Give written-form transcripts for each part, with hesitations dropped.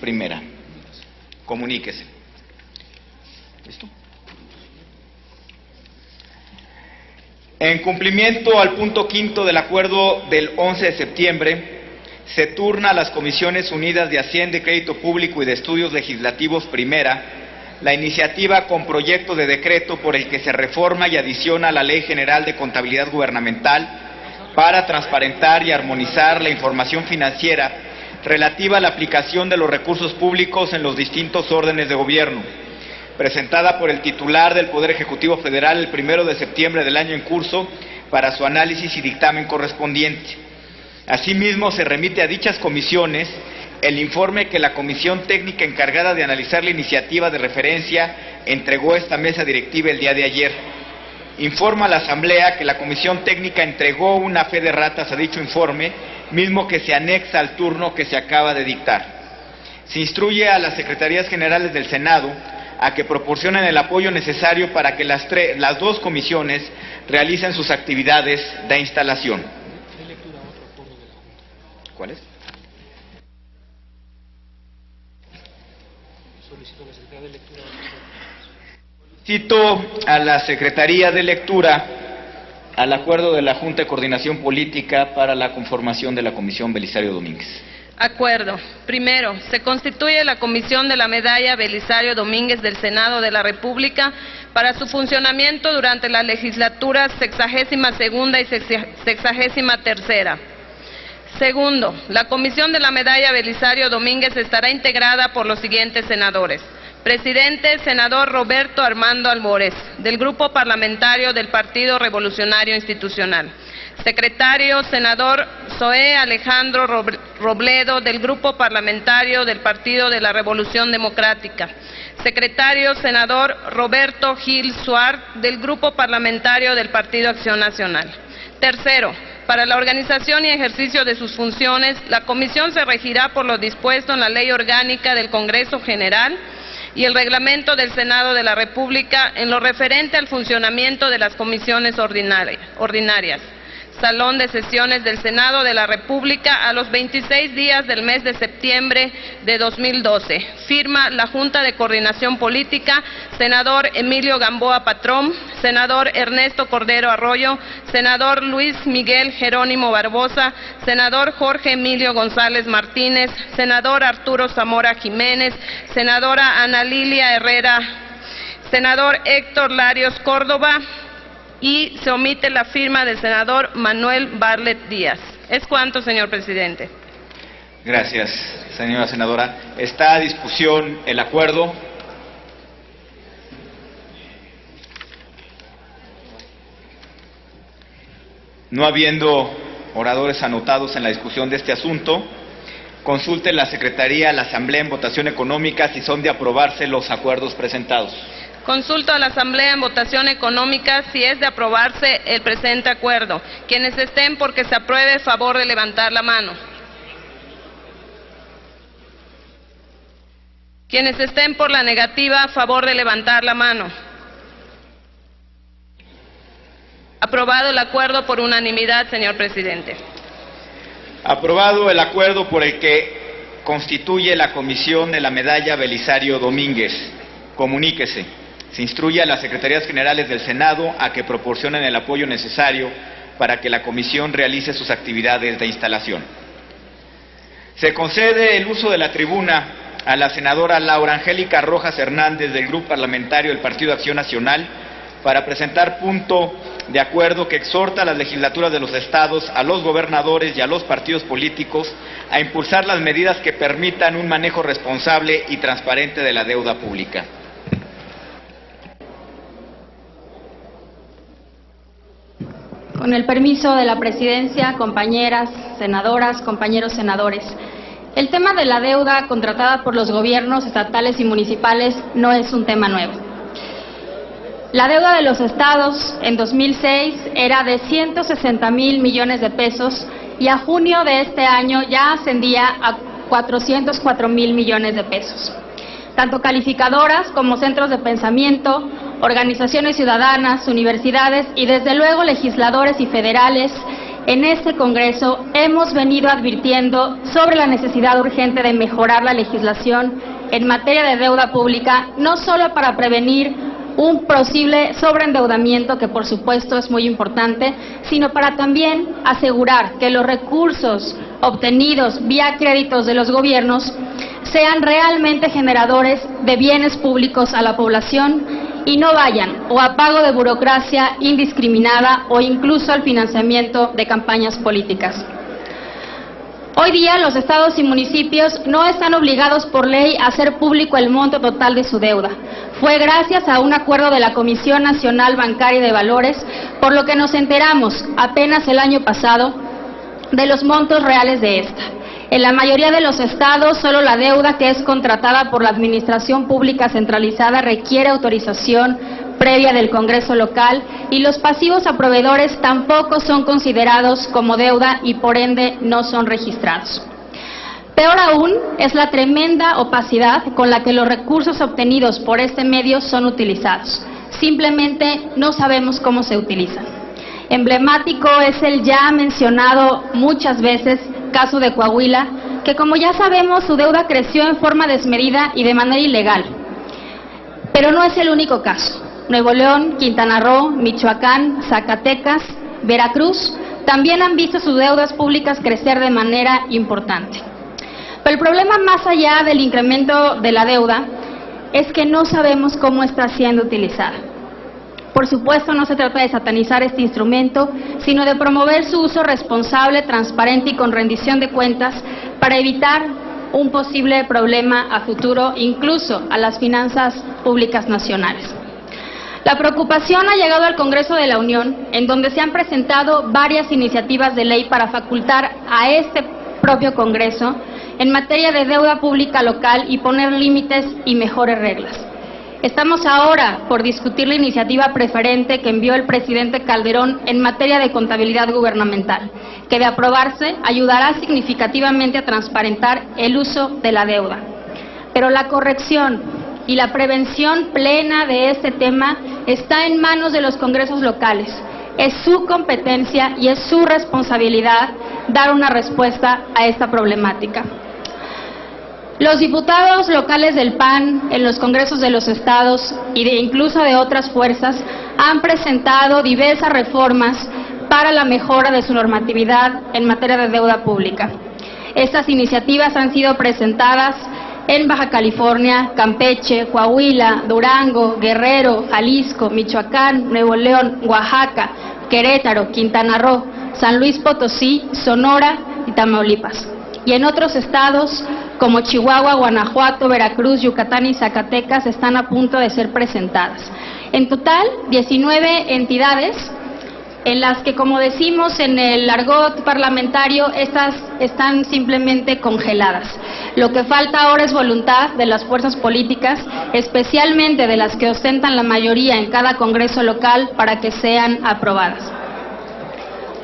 primera. Comuníquese. ¿Listo? En cumplimiento al punto quinto del acuerdo del 11 de septiembre, se turna a las Comisiones Unidas de Hacienda y Crédito Público y de Estudios Legislativos primera la iniciativa con proyecto de decreto por el que se reforma y adiciona a la Ley General de Contabilidad Gubernamental para transparentar y armonizar la información financiera relativa a la aplicación de los recursos públicos en los distintos órdenes de gobierno, presentada por el titular del Poder Ejecutivo Federal el 1 de septiembre del año en curso para su análisis y dictamen correspondiente. Asimismo, se remite a dichas comisiones el informe que la Comisión Técnica encargada de analizar la iniciativa de referencia entregó a esta mesa directiva el día de ayer. Informa a la Asamblea que la Comisión Técnica entregó una fe de ratas a dicho informe, mismo que se anexa al turno que se acaba de dictar. Se instruye a las Secretarías Generales del Senado a que proporcionen el apoyo necesario para que las dos comisiones realicen sus actividades de instalación. ¿Cuál es? Cito a la Secretaría de Lectura al acuerdo de la Junta de Coordinación Política para la conformación de la Comisión Belisario Domínguez. Acuerdo. Primero, se constituye la Comisión de la Medalla Belisario Domínguez del Senado de la República para su funcionamiento durante la legislatura 62ª y 63ª. Segundo, la Comisión de la Medalla Belisario Domínguez estará integrada por los siguientes senadores. Presidente, senador Roberto Armando Albores, del Grupo Parlamentario del Partido Revolucionario Institucional. Secretario, senador Zoé Alejandro Robledo, del Grupo Parlamentario del Partido de la Revolución Democrática. Secretario, senador Roberto Gil Suárez, del Grupo Parlamentario del Partido Acción Nacional. Tercero, para la organización y ejercicio de sus funciones, la Comisión se regirá por lo dispuesto en la Ley Orgánica del Congreso General y el Reglamento del Senado de la República en lo referente al funcionamiento de las comisiones ordinarias. Salón de Sesiones del Senado de la República a los 26 días del mes de septiembre de 2012. Firma la Junta de Coordinación Política, senador Emilio Gamboa Patrón, senador Ernesto Cordero Arroyo, senador Luis Miguel Jerónimo Barbosa, senador Jorge Emilio González Martínez, senador Arturo Zamora Jiménez, senadora Ana Lilia Herrera, senador Héctor Larios Córdoba, y se omite la firma del senador Manuel Barlet Díaz. Es cuanto, señor presidente. Gracias, señora senadora. Está a discusión el acuerdo. No habiendo oradores anotados en la discusión de este asunto, consulte la Secretaría a la Asamblea en votación económica si son de aprobarse los acuerdos presentados. Consulto a la Asamblea en votación económica si es de aprobarse el presente acuerdo. Quienes estén porque se apruebe, favor de levantar la mano. Quienes estén por la negativa, favor de levantar la mano. Aprobado el acuerdo por unanimidad, señor presidente. Aprobado el acuerdo por el que constituye la Comisión de la Medalla Belisario Domínguez. Comuníquese. Se instruye a las Secretarías Generales del Senado a que proporcionen el apoyo necesario para que la Comisión realice sus actividades de instalación. Se concede el uso de la tribuna a la senadora Laura Angélica Rojas Hernández del Grupo Parlamentario del Partido Acción Nacional para presentar punto de acuerdo que exhorta a las legislaturas de los estados, a los gobernadores y a los partidos políticos a impulsar las medidas que permitan un manejo responsable y transparente de la deuda pública. Con el permiso de la presidencia, compañeras senadoras, compañeros senadores, el tema de la deuda contratada por los gobiernos estatales y municipales no es un tema nuevo. La deuda de los estados en 2006 era de 160,000 millones de pesos y a junio de este año ya ascendía a 404,000 millones de pesos. Tanto calificadoras como centros de pensamiento, organizaciones ciudadanas, universidades y desde luego legisladores y federales en este Congreso hemos venido advirtiendo sobre la necesidad urgente de mejorar la legislación en materia de deuda pública, no solo para prevenir un posible sobreendeudamiento, que por supuesto es muy importante, sino para también asegurar que los recursos obtenidos vía créditos de los gobiernos sean realmente generadores de bienes públicos a la población y no vayan o a pago de burocracia indiscriminada o incluso al financiamiento de campañas políticas. Hoy día los estados y municipios no están obligados por ley a hacer público el monto total de su deuda. Fue gracias a un acuerdo de la Comisión Nacional Bancaria y de Valores, por lo que nos enteramos apenas el año pasado de los montos reales de esta. En la mayoría de los estados, solo la deuda que es contratada por la Administración Pública Centralizada requiere autorización previa del Congreso local y los pasivos a proveedores tampoco son considerados como deuda y por ende no son registrados. Peor aún es la tremenda opacidad con la que los recursos obtenidos por este medio son utilizados. Simplemente no sabemos cómo se utilizan. Emblemático es el ya mencionado muchas veces caso de Coahuila, que como ya sabemos su deuda creció en forma desmedida y de manera ilegal. Pero no es el único caso. Nuevo León, Quintana Roo, Michoacán, Zacatecas, Veracruz también han visto sus deudas públicas crecer de manera importante. Pero el problema más allá del incremento de la deuda es que no sabemos cómo está siendo utilizada. Por supuesto, no se trata de satanizar este instrumento, sino de promover su uso responsable, transparente y con rendición de cuentas para evitar un posible problema a futuro, incluso a las finanzas públicas nacionales. La preocupación ha llegado al Congreso de la Unión, en donde se han presentado varias iniciativas de ley para facultar a este propio Congreso en materia de deuda pública local y poner límites y mejores reglas. Estamos ahora por discutir la iniciativa preferente que envió el presidente Calderón en materia de contabilidad gubernamental, que de aprobarse ayudará significativamente a transparentar el uso de la deuda. Pero la corrección y la prevención plena de este tema está en manos de los congresos locales. Es su competencia y es su responsabilidad dar una respuesta a esta problemática. Los diputados locales del PAN en los congresos de los estados y incluso de otras fuerzas han presentado diversas reformas para la mejora de su normatividad en materia de deuda pública. Estas iniciativas han sido presentadas en Baja California, Campeche, Coahuila, Durango, Guerrero, Jalisco, Michoacán, Nuevo León, Oaxaca, Querétaro, Quintana Roo, San Luis Potosí, Sonora y Tamaulipas. Y en otros estados como Chihuahua, Guanajuato, Veracruz, Yucatán y Zacatecas están a punto de ser presentadas. En total, 19 entidades en las que, como decimos en el argot parlamentario, estas están simplemente congeladas. Lo que falta ahora es voluntad de las fuerzas políticas, especialmente de las que ostentan la mayoría en cada congreso local, para que sean aprobadas.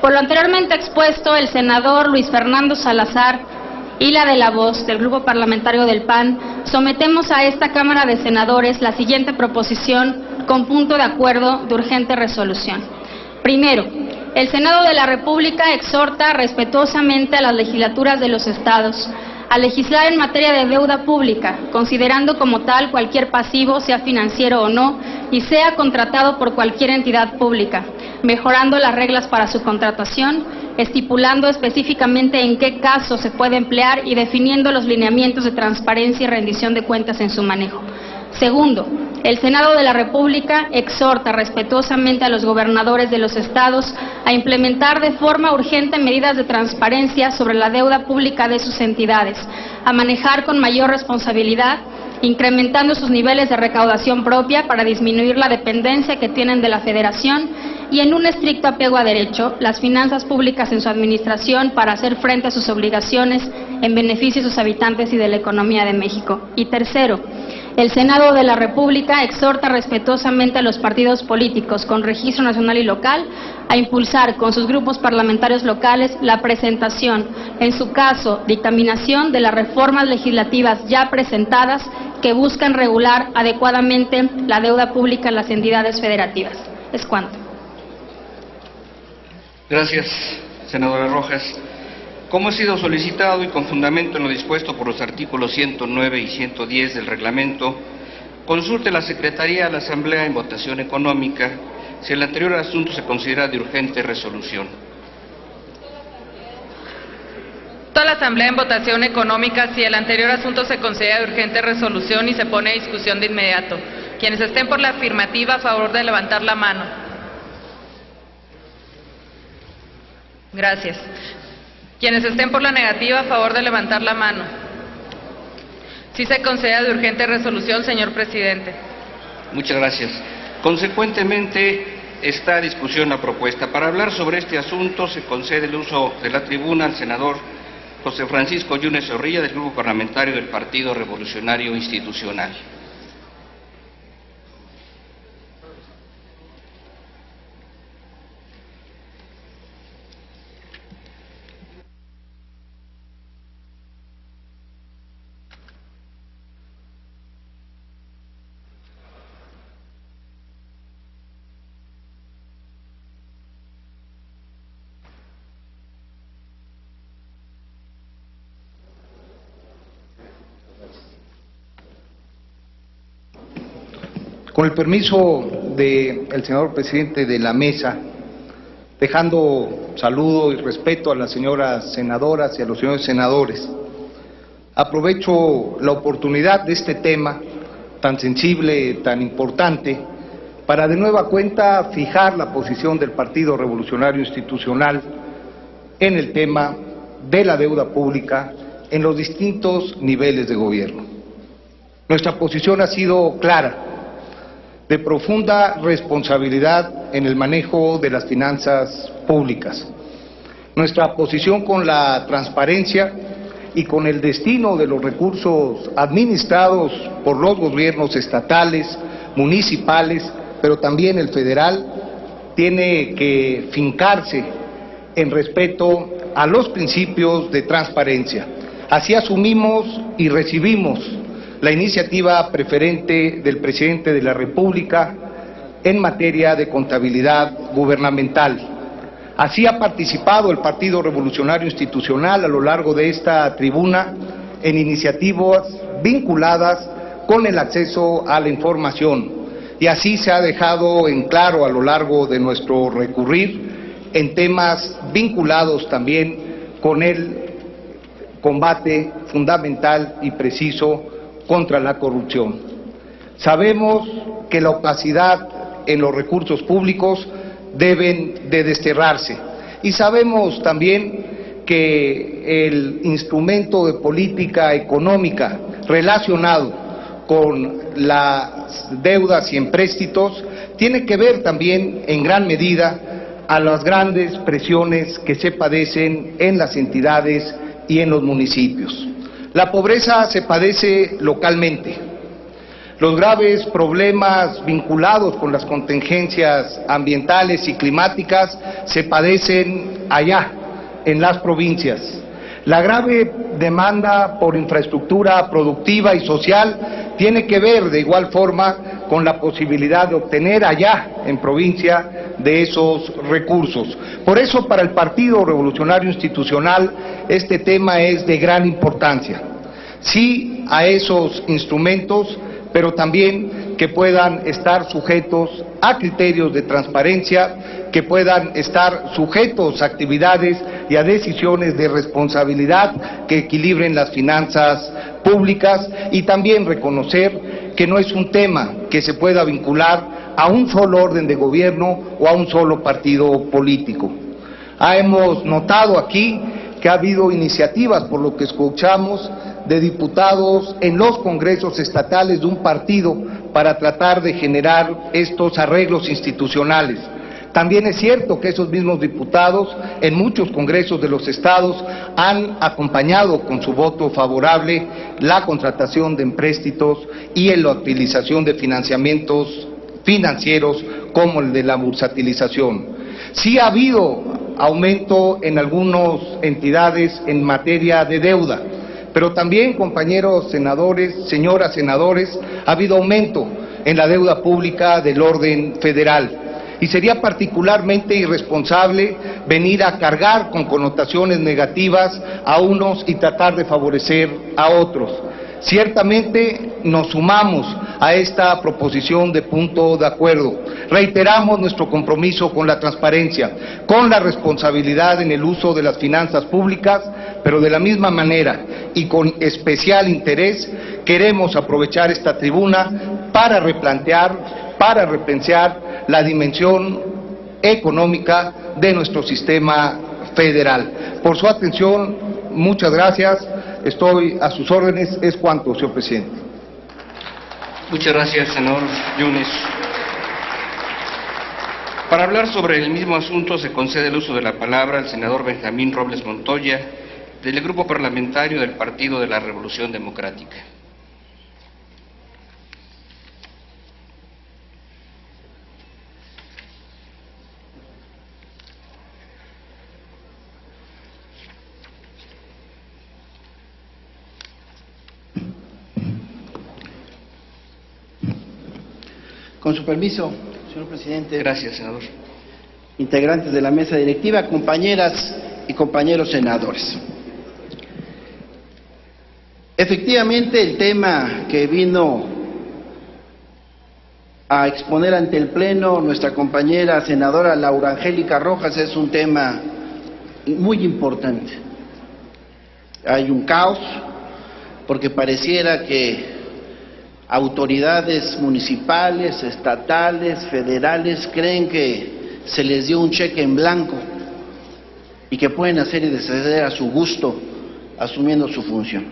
Por lo anteriormente expuesto, el senador Luis Fernando Salazar y la de la Voz del Grupo Parlamentario del PAN, sometemos a esta Cámara de Senadores la siguiente proposición con punto de acuerdo de urgente resolución. Primero, el Senado de la República exhorta respetuosamente a las legislaturas de los estados a legislar en materia de deuda pública, considerando como tal cualquier pasivo, sea financiero o no, y sea contratado por cualquier entidad pública, mejorando las reglas para su contratación, estipulando específicamente en qué casos se puede emplear y definiendo los lineamientos de transparencia y rendición de cuentas en su manejo. Segundo, el Senado de la República exhorta respetuosamente a los gobernadores de los estados a implementar de forma urgente medidas de transparencia sobre la deuda pública de sus entidades, a manejar con mayor responsabilidad, incrementando sus niveles de recaudación propia para disminuir la dependencia que tienen de la Federación y en un estricto apego a derecho, las finanzas públicas en su administración para hacer frente a sus obligaciones en beneficio de sus habitantes y de la economía de México. Y tercero, el Senado de la República exhorta respetuosamente a los partidos políticos con registro nacional y local a impulsar con sus grupos parlamentarios locales la presentación, en su caso, dictaminación de las reformas legislativas ya presentadas que buscan regular adecuadamente la deuda pública en las entidades federativas. Es cuanto. Gracias. Senadora Rojas, como ha sido solicitado y con fundamento en lo dispuesto por los artículos 109 y 110 del reglamento, consulte la Secretaría de la Asamblea en votación económica si el anterior asunto se considera de urgente resolución. Toda la Asamblea en votación económica si el anterior asunto se considera de urgente resolución y se pone a discusión de inmediato. Quienes estén por la afirmativa, a favor de levantar la mano. Gracias. Quienes estén por la negativa, a favor de levantar la mano. Sí se considera de urgente resolución, señor presidente. Muchas gracias. Consecuentemente, está a discusión la propuesta. Para hablar sobre este asunto se concede el uso de la tribuna al senador José Francisco Yunes Zorrilla, del Grupo Parlamentario del Partido Revolucionario Institucional. Con el permiso del señor presidente de la mesa, dejando saludo y respeto a las señoras senadoras y a los señores senadores, aprovecho la oportunidad de este tema tan sensible, tan importante, para de nueva cuenta fijar la posición del Partido Revolucionario Institucional en el tema de la deuda pública en los distintos niveles de gobierno. Nuestra posición ha sido clara, de profunda responsabilidad en el manejo de las finanzas públicas. Nuestra posición con la transparencia y con el destino de los recursos administrados por los gobiernos estatales, municipales, pero también el federal, tiene que fincarse en respeto a los principios de transparencia. Así asumimos y recibimos la iniciativa preferente del presidente de la República en materia de contabilidad gubernamental. Así ha participado el Partido Revolucionario Institucional a lo largo de esta tribuna en iniciativas vinculadas con el acceso a la información, y así se ha dejado en claro a lo largo de nuestro recurrir en temas vinculados también con el combate fundamental y preciso contra la corrupción. Sabemos que la opacidad en los recursos públicos deben de desterrarse, y sabemos también que el instrumento de política económica relacionado con las deudas y empréstitos tiene que ver también en gran medida a las grandes presiones que se padecen en las entidades y en los municipios. La pobreza se padece localmente. Los graves problemas vinculados con las contingencias ambientales y climáticas se padecen allá, en las provincias. La grave demanda por infraestructura productiva y social tiene que ver de igual forma con la posibilidad de obtener allá, en provincia, de esos recursos. Por eso, para el Partido Revolucionario Institucional, este tema es de gran importancia. Sí a esos instrumentos, pero también que puedan estar sujetos a criterios de transparencia, que puedan estar sujetos a actividades y a decisiones de responsabilidad que equilibren las finanzas públicas, y también reconocer que no es un tema que se pueda vincular a un solo orden de gobierno o a un solo partido político. Hemos notado aquí que ha habido iniciativas, por lo que escuchamos, de diputados en los congresos estatales de un partido para tratar de generar estos arreglos institucionales. También es cierto que esos mismos diputados en muchos congresos de los estados han acompañado con su voto favorable la contratación de empréstitos y en la utilización de financiamientos financieros como el de la bursatilización. Sí ha habido aumento en algunas entidades en materia de deuda, pero también, compañeros senadores, señoras senadores, ha habido aumento en la deuda pública del orden federal. y sería particularmente irresponsable venir a cargar con connotaciones negativas a unos y tratar de favorecer a otros. Ciertamente nos sumamos a esta proposición de punto de acuerdo. Reiteramos nuestro compromiso con la transparencia, con la responsabilidad en el uso de las finanzas públicas, pero de la misma manera y con especial interés queremos aprovechar esta tribuna para replantear, para repensar la dimensión económica de nuestro sistema federal. Por su atención, muchas gracias. Estoy a sus órdenes. Es cuanto, señor presidente. Muchas gracias, senador Yunes. Para hablar sobre el mismo asunto se concede el uso de la palabra al senador Benjamín Robles Montoya, del Grupo Parlamentario del Partido de la Revolución Democrática. Con su permiso, señor presidente. Gracias, senador. Integrantes de la mesa directiva, compañeras y compañeros senadores. Efectivamente, el tema que vino a exponer ante el Pleno nuestra compañera senadora Laura Angélica Rojas es un tema muy importante. Hay un caos porque pareciera que autoridades municipales, estatales, federales creen que se les dio un cheque en blanco y que pueden hacer y deshacer a su gusto asumiendo su función.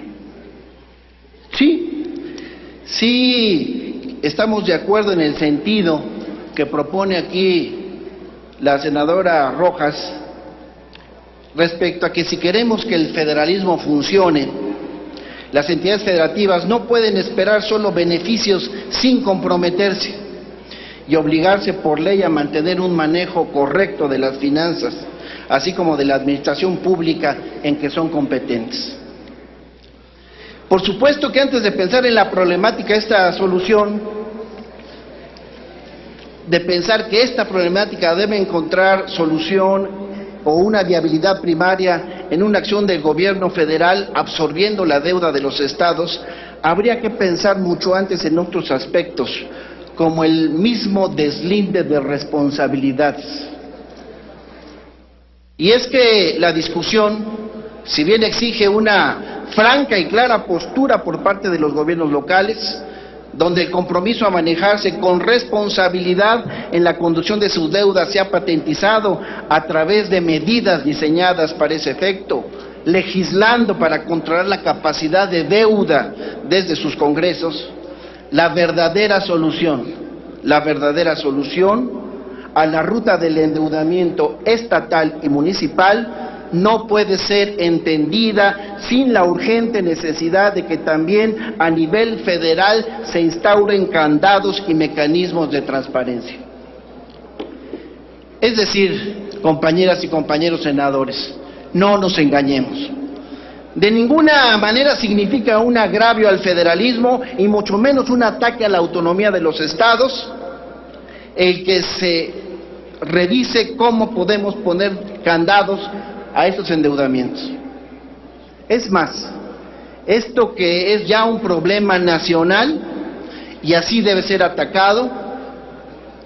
Sí, estamos de acuerdo en el sentido que propone aquí la senadora Rojas respecto a que si queremos que el federalismo funcione, las entidades federativas no pueden esperar solo beneficios sin comprometerse y obligarse por ley a mantener un manejo correcto de las finanzas, así como de la administración pública en que son competentes. Por supuesto que antes de pensar en la problemática de esta solución, de pensar que esta problemática debe encontrar solución o una viabilidad primaria en una acción del gobierno federal absorbiendo la deuda de los estados, habría que pensar mucho antes en otros aspectos, como el mismo deslinde de responsabilidades. Y es que la discusión, si bien exige una franca y clara postura por parte de los gobiernos locales, donde el compromiso a manejarse con responsabilidad en la conducción de sus deudas se ha patentizado a través de medidas diseñadas para ese efecto, legislando para controlar la capacidad de deuda desde sus congresos, la verdadera solución a la ruta del endeudamiento estatal y municipal no puede ser entendida sin la urgente necesidad de que también a nivel federal se instauren candados y mecanismos de transparencia. Es decir, compañeras y compañeros senadores, no nos engañemos. De ninguna manera significa un agravio al federalismo y mucho menos un ataque a la autonomía de los estados el que se revise cómo podemos poner candados a estos endeudamientos. Es más, esto que es ya un problema nacional y así debe ser atacado,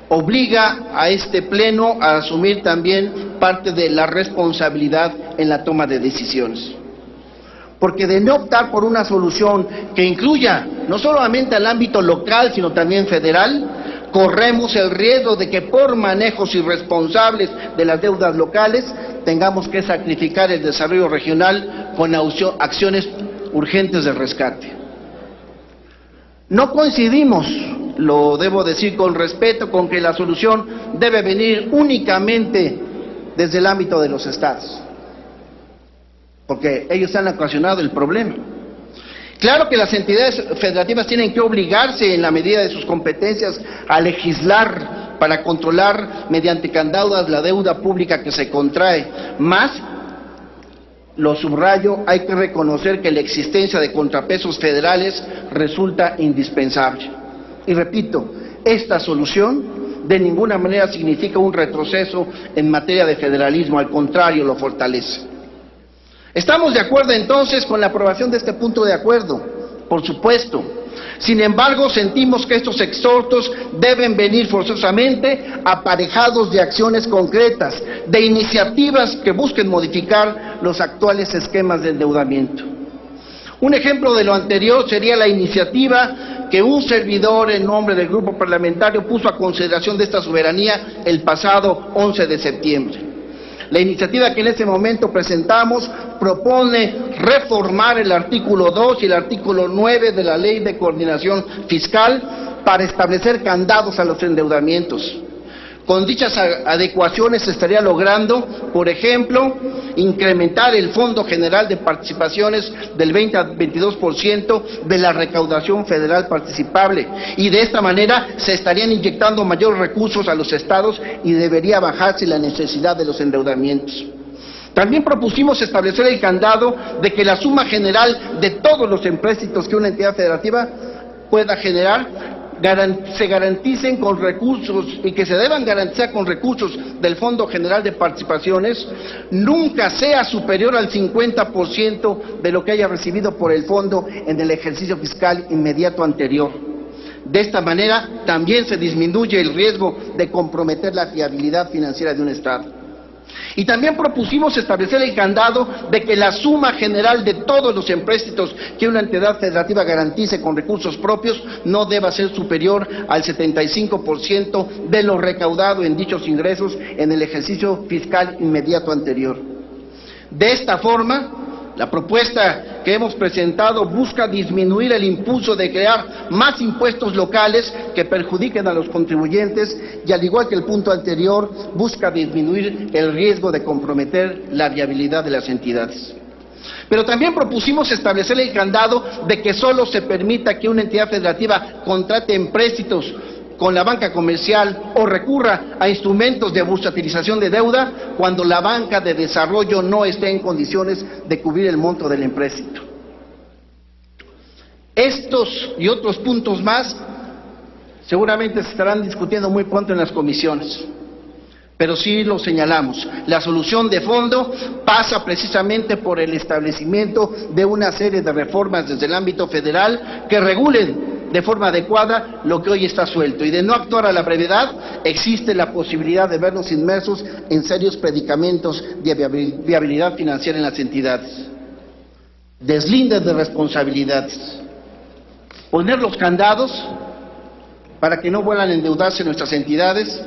obliga a este Pleno a asumir también parte de la responsabilidad en la toma de decisiones. Porque de no optar por una solución que incluya no solamente al ámbito local, sino también federal, corremos el riesgo de que por manejos irresponsables de las deudas locales tengamos que sacrificar el desarrollo regional con acciones urgentes de rescate. No coincidimos, lo debo decir con respeto, con que la solución debe venir únicamente desde el ámbito de los estados, porque ellos han ocasionado el problema. Claro que las entidades federativas tienen que obligarse en la medida de sus competencias a legislar para controlar mediante candados la deuda pública que se contrae, más, lo subrayo, hay que reconocer que la existencia de contrapesos federales resulta indispensable. Y repito, esta solución de ninguna manera significa un retroceso en materia de federalismo, al contrario, lo fortalece. Estamos de acuerdo entonces con la aprobación de este punto de acuerdo, por supuesto. Sin embargo, sentimos que estos exhortos deben venir forzosamente aparejados de acciones concretas, de iniciativas que busquen modificar los actuales esquemas de endeudamiento. Un ejemplo de lo anterior sería la iniciativa que un servidor en nombre del grupo parlamentario puso a consideración de esta soberanía el pasado 11 de septiembre. La iniciativa que en ese momento presentamos propone reformar el artículo 2 y el artículo 9 de la Ley de Coordinación Fiscal para establecer candados a los endeudamientos. Con dichas adecuaciones se estaría logrando, por ejemplo, incrementar el Fondo General de Participaciones del 20 al 22% de la recaudación federal participable, y de esta manera se estarían inyectando mayores recursos a los estados y debería bajarse la necesidad de los endeudamientos. También propusimos establecer el candado de que la suma general de todos los empréstitos que una entidad federativa pueda generar se garanticen con recursos y que se deban garantizar con recursos del Fondo General de Participaciones, nunca sea superior al 50% de lo que haya recibido por el fondo en el ejercicio fiscal inmediato anterior. De esta manera también se disminuye el riesgo de comprometer la fiabilidad financiera de un Estado. Y también propusimos establecer el candado de que la suma general de todos los empréstitos que una entidad federativa garantice con recursos propios no deba ser superior al 75% de lo recaudado en dichos ingresos en el ejercicio fiscal inmediato anterior. De esta forma, la propuesta que hemos presentado busca disminuir el impulso de crear más impuestos locales que perjudiquen a los contribuyentes y, al igual que el punto anterior, busca disminuir el riesgo de comprometer la viabilidad de las entidades. Pero también propusimos establecer el candado de que solo se permita que una entidad federativa contrate empréstitos con la banca comercial o recurra a instrumentos de bursatilización de deuda cuando la banca de desarrollo no esté en condiciones de cubrir el monto del empréstito. Estos y otros puntos más seguramente se estarán discutiendo muy pronto en las comisiones, pero sí lo señalamos. La solución de fondo pasa precisamente por el establecimiento de una serie de reformas desde el ámbito federal que regulen de forma adecuada lo que hoy está suelto, y de no actuar a la brevedad existe la posibilidad de vernos inmersos en serios predicamentos de viabilidad financiera en las entidades. Deslindes de responsabilidades, poner los candados para que no vuelvan a endeudarse nuestras entidades,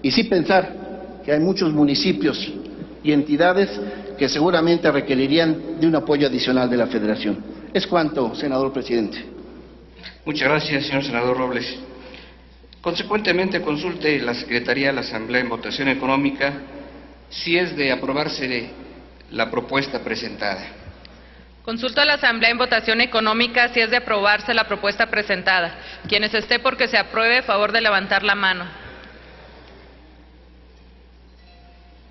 y sí pensar que hay muchos municipios y entidades que seguramente requerirían de un apoyo adicional de la Federación. Es cuanto, senador presidente. Muchas gracias, señor senador Robles. Consecuentemente, consulte la Secretaría de la Asamblea en votación económica si es de aprobarse la propuesta presentada. Consulto a la Asamblea en votación económica si es de aprobarse la propuesta presentada. Quienes esté porque se apruebe, favor de levantar la mano.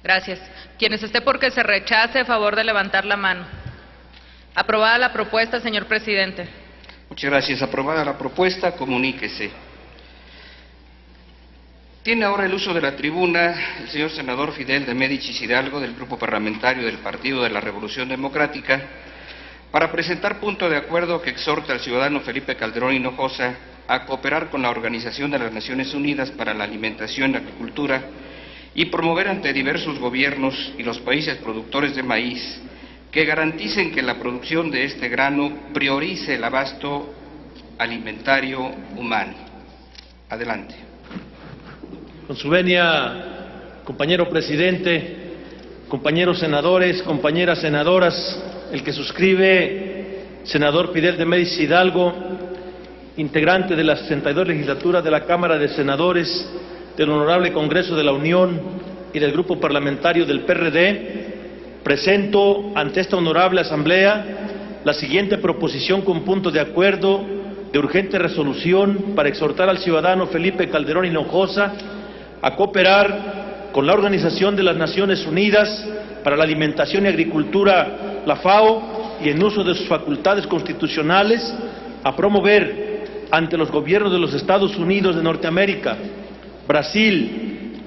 Gracias. Quienes esté porque se rechace, favor de levantar la mano. Aprobada la propuesta, señor presidente. Muchas gracias. Aprobada la propuesta, comuníquese. Tiene ahora el uso de la tribuna el señor senador Fidel de Médicis Hidalgo, del Grupo Parlamentario del Partido de la Revolución Democrática, para presentar punto de acuerdo que exhorta al ciudadano Felipe Calderón Hinojosa a cooperar con la Organización de las Naciones Unidas para la Alimentación y la Agricultura y promover ante diversos gobiernos y los países productores de maíz que garanticen que la producción de este grano priorice el abasto alimentario humano. Adelante. Con su venia, compañero presidente, compañeros senadores, compañeras senadoras, el que suscribe, senador Fidel de Médicis Hidalgo, integrante de la 62 legislatura de la Cámara de Senadores del Honorable Congreso de la Unión y del Grupo Parlamentario del PRD, presento ante esta honorable Asamblea la siguiente proposición con punto de acuerdo de urgente resolución para exhortar al ciudadano Felipe Calderón Hinojosa a cooperar con la Organización de las Naciones Unidas para la Alimentación y Agricultura, la FAO, y en uso de sus facultades constitucionales, a promover ante los gobiernos de los Estados Unidos de Norteamérica, Brasil,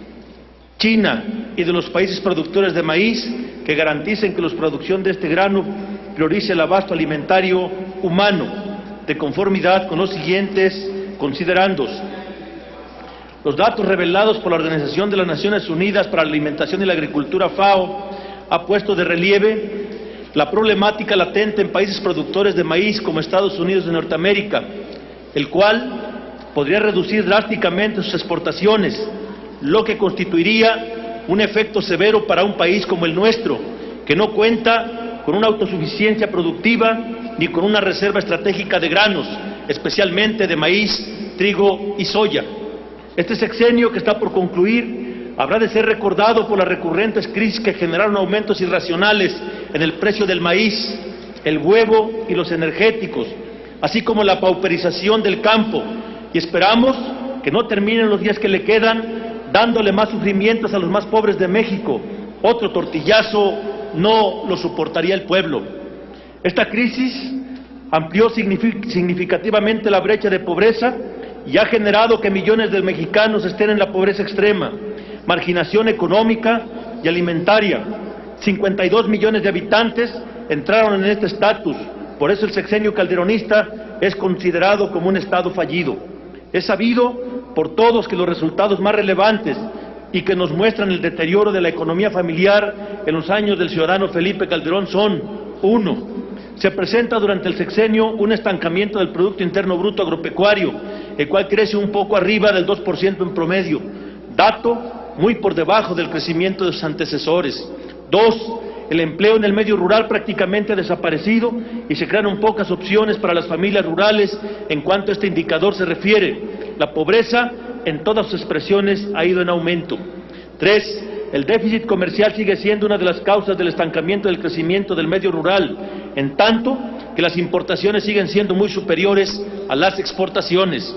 China y de los países productores de maíz que garanticen que la producción de este grano priorice el abasto alimentario humano, de conformidad con los siguientes considerandos. Los datos revelados por la Organización de las Naciones Unidas para la Alimentación y la Agricultura, FAO, ha puesto de relieve la problemática latente en países productores de maíz como Estados Unidos de Norteamérica, el cual podría reducir drásticamente sus exportaciones, lo que constituiría un efecto severo para un país como el nuestro, que no cuenta con una autosuficiencia productiva ni con una reserva estratégica de granos, especialmente de maíz, trigo y soya. Este sexenio que está por concluir habrá de ser recordado por las recurrentes crisis que generaron aumentos irracionales en el precio del maíz, el huevo y los energéticos, así como la pauperización del campo, y esperamos que no terminen los días que le quedan dándole más sufrimientos a los más pobres de México. Otro tortillazo no lo soportaría el pueblo. Esta crisis amplió significativamente la brecha de pobreza y ha generado que millones de mexicanos estén en la pobreza extrema, marginación económica y alimentaria. 52 millones de habitantes entraron en este estatus. Por eso el sexenio calderonista es considerado como un estado fallido. Es sabido por todos que los resultados más relevantes y que nos muestran el deterioro de la economía familiar en los años del ciudadano Felipe Calderón son: 1. Se presenta durante el sexenio un estancamiento del Producto Interno Bruto agropecuario, el cual crece un poco arriba del 2% en promedio, dato muy por debajo del crecimiento de sus antecesores. 2. El empleo en el medio rural prácticamente ha desaparecido y se crearon pocas opciones para las familias rurales en cuanto a este indicador se refiere. La pobreza en todas sus expresiones ha ido en aumento. 3. El déficit comercial sigue siendo una de las causas del estancamiento del crecimiento del medio rural, en tanto que las importaciones siguen siendo muy superiores a las exportaciones.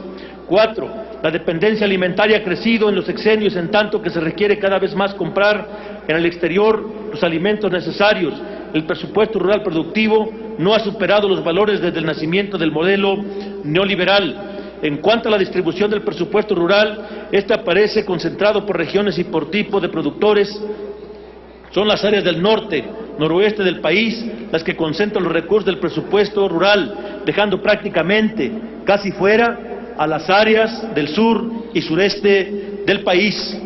4. La dependencia alimentaria ha crecido en los sexenios, en tanto que se requiere cada vez más comprar en el exterior los alimentos necesarios. El presupuesto rural productivo no ha superado los valores desde el nacimiento del modelo neoliberal. En cuanto a la distribución del presupuesto rural, este aparece concentrado por regiones y por tipo de productores. Son las áreas del norte, noroeste del país las que concentran los recursos del presupuesto rural, dejando prácticamente casi fuera a las áreas del sur y sureste del país.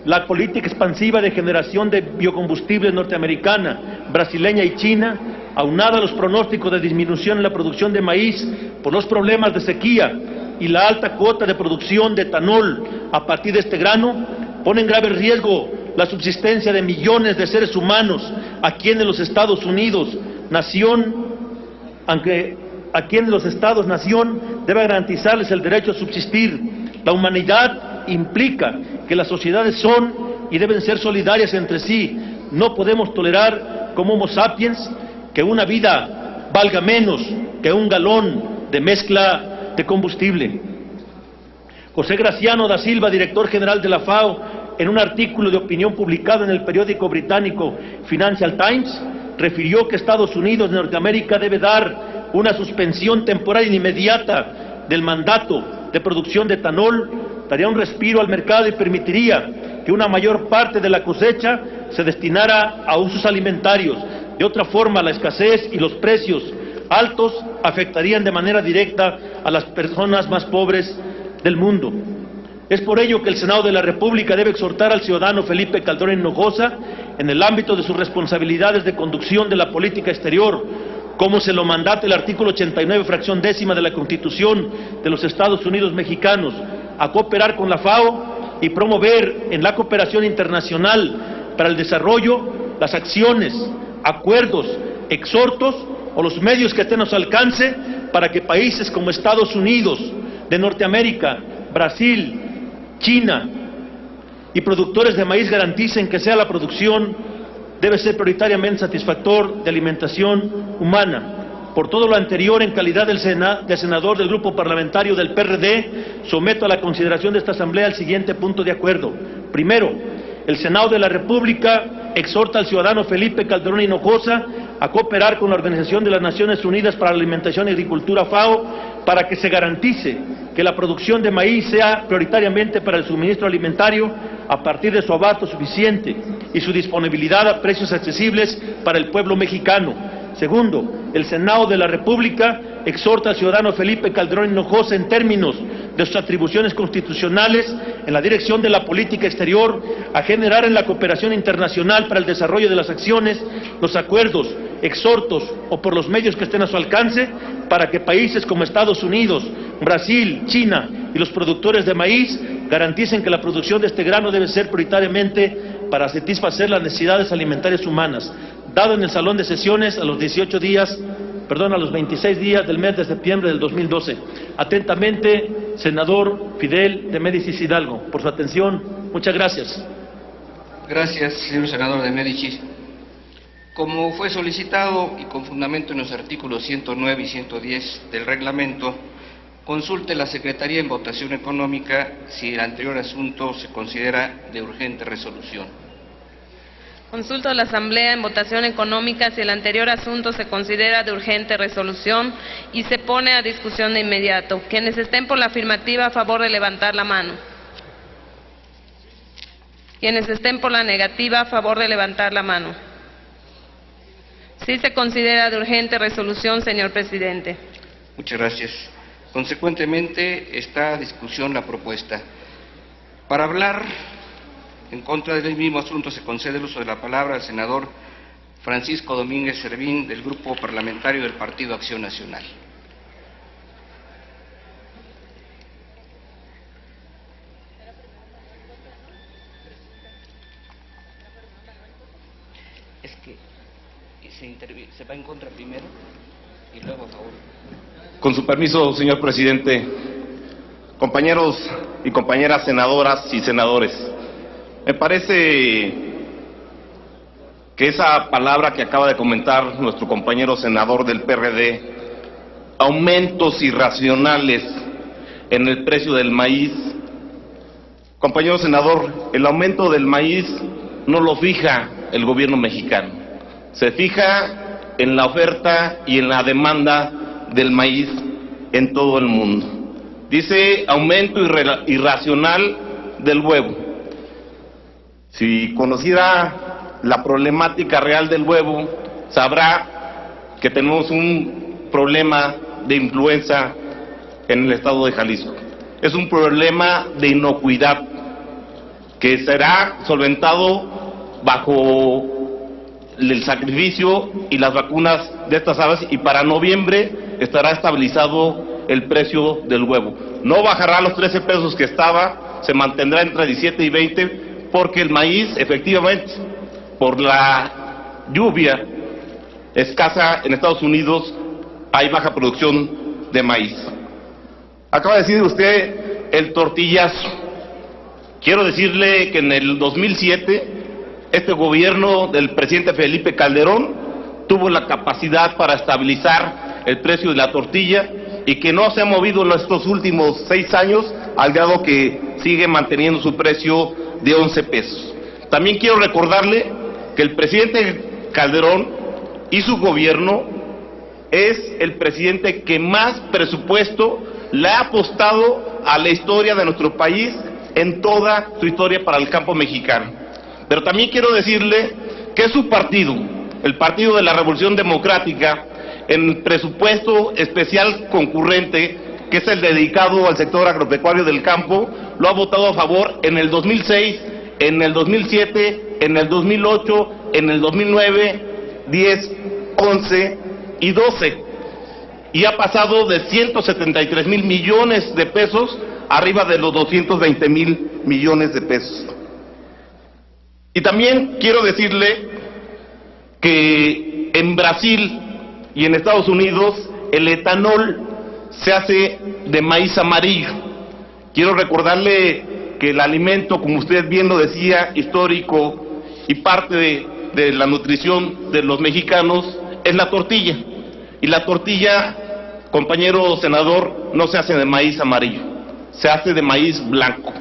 La política expansiva de generación de biocombustibles norteamericana, brasileña y china, aunada a los pronósticos de disminución en la producción de maíz por los problemas de sequía y la alta cuota de producción de etanol a partir de este grano, pone en grave riesgo la subsistencia de millones de seres humanos aquí en los Estados Unidos, nación, aunque aquí en los Estados nación debe garantizarles el derecho a subsistir. La humanidad implica que las sociedades son y deben ser solidarias entre sí. No podemos tolerar como Homo sapiens que una vida valga menos que un galón de mezcla de combustible. José Graciano da Silva, director general de la FAO, en un artículo de opinión publicado en el periódico británico Financial Times, refirió que Estados Unidos de Norteamérica debe dar una suspensión temporal e inmediata del mandato de producción de etanol, daría un respiro al mercado y permitiría que una mayor parte de la cosecha se destinara a usos alimentarios. De otra forma, la escasez y los precios altos afectarían de manera directa a las personas más pobres del mundo. Es por ello que el Senado de la República debe exhortar al ciudadano Felipe Calderón Hinojosa, en el ámbito de sus responsabilidades de conducción de la política exterior, como se lo mandata el artículo 89, fracción décima de la Constitución de los Estados Unidos mexicanos, a cooperar con la FAO y promover en la cooperación internacional para el desarrollo las acciones, acuerdos, exhortos o los medios que estén a su alcance para que países como Estados Unidos de Norteamérica, Brasil, China y productores de maíz garanticen que sea la producción debe ser prioritariamente satisfactor de alimentación humana. Por todo lo anterior, en calidad de senador del grupo parlamentario del PRD, someto a la consideración de esta Asamblea el siguiente punto de acuerdo. Primero, el Senado de la República exhorta al ciudadano Felipe Calderón Hinojosa a cooperar con la Organización de las Naciones Unidas para la Alimentación y Agricultura, FAO, para que se garantice que la producción de maíz sea prioritariamente para el suministro alimentario a partir de su abasto suficiente y su disponibilidad a precios accesibles para el pueblo mexicano. Segundo, el Senado de la República exhorta al ciudadano Felipe Calderón Hinojosa en términos de sus atribuciones constitucionales en la dirección de la política exterior a generar en la cooperación internacional para el desarrollo de las acciones, los acuerdos, exhortos o por los medios que estén a su alcance para que países como Estados Unidos, Brasil, China y los productores de maíz garanticen que la producción de este grano debe ser prioritariamente para satisfacer las necesidades alimentarias humanas, dado en el Salón de Sesiones a los 26 días del mes de septiembre del 2012. Atentamente, senador Fidel de Médicis Hidalgo. Por su atención, muchas gracias. Gracias, señor senador de Médicis. Como fue solicitado y con fundamento en los artículos 109 y 110 del reglamento, consulte la Secretaría en votación económica si el anterior asunto se considera de urgente resolución. Consulto a la Asamblea en votación económica si el anterior asunto se considera de urgente resolución y se pone a discusión de inmediato. Quienes estén por la afirmativa, a favor de levantar la mano. Quienes estén por la negativa, a favor de levantar la mano. Sí se considera de urgente resolución, señor presidente. Muchas gracias. Consecuentemente, está a discusión la propuesta. Para hablar en contra del mismo asunto se concede el uso de la palabra al senador Francisco Domínguez Servín, del Grupo Parlamentario del Partido Acción Nacional. Es que se va en contra primero y luego a favor. Con su permiso, señor presidente, compañeros y compañeras senadoras y senadores, me parece que esa palabra que acaba de comentar nuestro compañero senador del PRD, aumentos irracionales en el precio del maíz, compañero senador, el aumento del maíz no lo fija el gobierno mexicano, se fija en la oferta y en la demanda del maíz en todo el mundo. Dice aumento irracional del huevo. Si conociera la problemática real del huevo, sabrá que tenemos un problema de influenza en el estado de Jalisco. Es un problema de inocuidad que será solventado bajo el sacrificio y las vacunas de estas aves, y para noviembre estará estabilizado el precio del huevo. No bajará a los 13 pesos que estaba, se mantendrá entre 17 y 20, porque el maíz, efectivamente, por la lluvia escasa en Estados Unidos, hay baja producción de maíz. Acaba de decir usted el tortillazo. Quiero decirle que en el 2007, este gobierno del presidente Felipe Calderón tuvo la capacidad para estabilizar el precio de la tortilla y que no se ha movido en estos últimos 6 años, al grado que sigue manteniendo su precio de 11 pesos. También quiero recordarle que el presidente Calderón y su gobierno es el presidente que más presupuesto le ha apostado a la historia de nuestro país en toda su historia para el campo mexicano. Pero también quiero decirle que su partido, el Partido de la Revolución Democrática, en el presupuesto especial concurrente, que es el dedicado al sector agropecuario del campo, lo ha votado a favor en el 2006, en el 2007, en el 2008, en el 2009, 10, 11 y 12. Y ha pasado de 173,000 millones de pesos arriba de los 220,000 millones de pesos. Y también quiero decirle que en Brasil y en Estados Unidos el etanol se hace de maíz amarillo. Quiero recordarle que el alimento, como usted bien lo decía, histórico y parte de la nutrición de los mexicanos es la tortilla. Y la tortilla, compañero senador, no se hace de maíz amarillo, se hace de maíz blanco.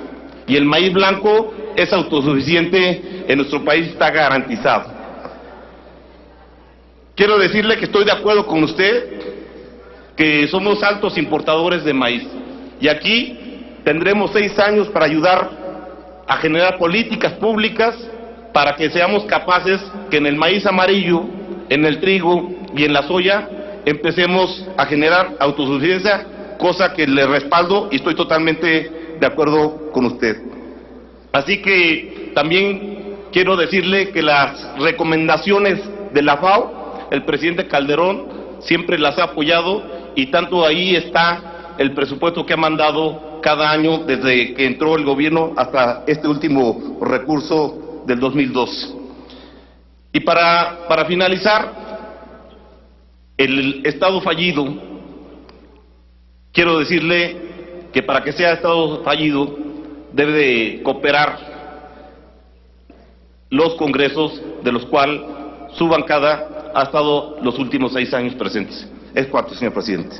Y el maíz blanco es autosuficiente en nuestro país, está garantizado. Quiero decirle que estoy de acuerdo con usted, que somos altos importadores de maíz. Y aquí tendremos 6 años para ayudar a generar políticas públicas para que seamos capaces que en el maíz amarillo, en el trigo y en la soya empecemos a generar autosuficiencia, cosa que le respaldo y estoy totalmente de acuerdo con usted. Así que también quiero decirle que las recomendaciones de la FAO, el presidente Calderón siempre las ha apoyado y tanto ahí está el presupuesto que ha mandado cada año desde que entró el gobierno hasta este último recurso del 2002. Y para finalizar, el Estado fallido, quiero decirle que para que sea Estado fallido debe de cooperar los congresos de los cuales su bancada ha estado los últimos 6 años presentes. Es cuanto, señor presidente.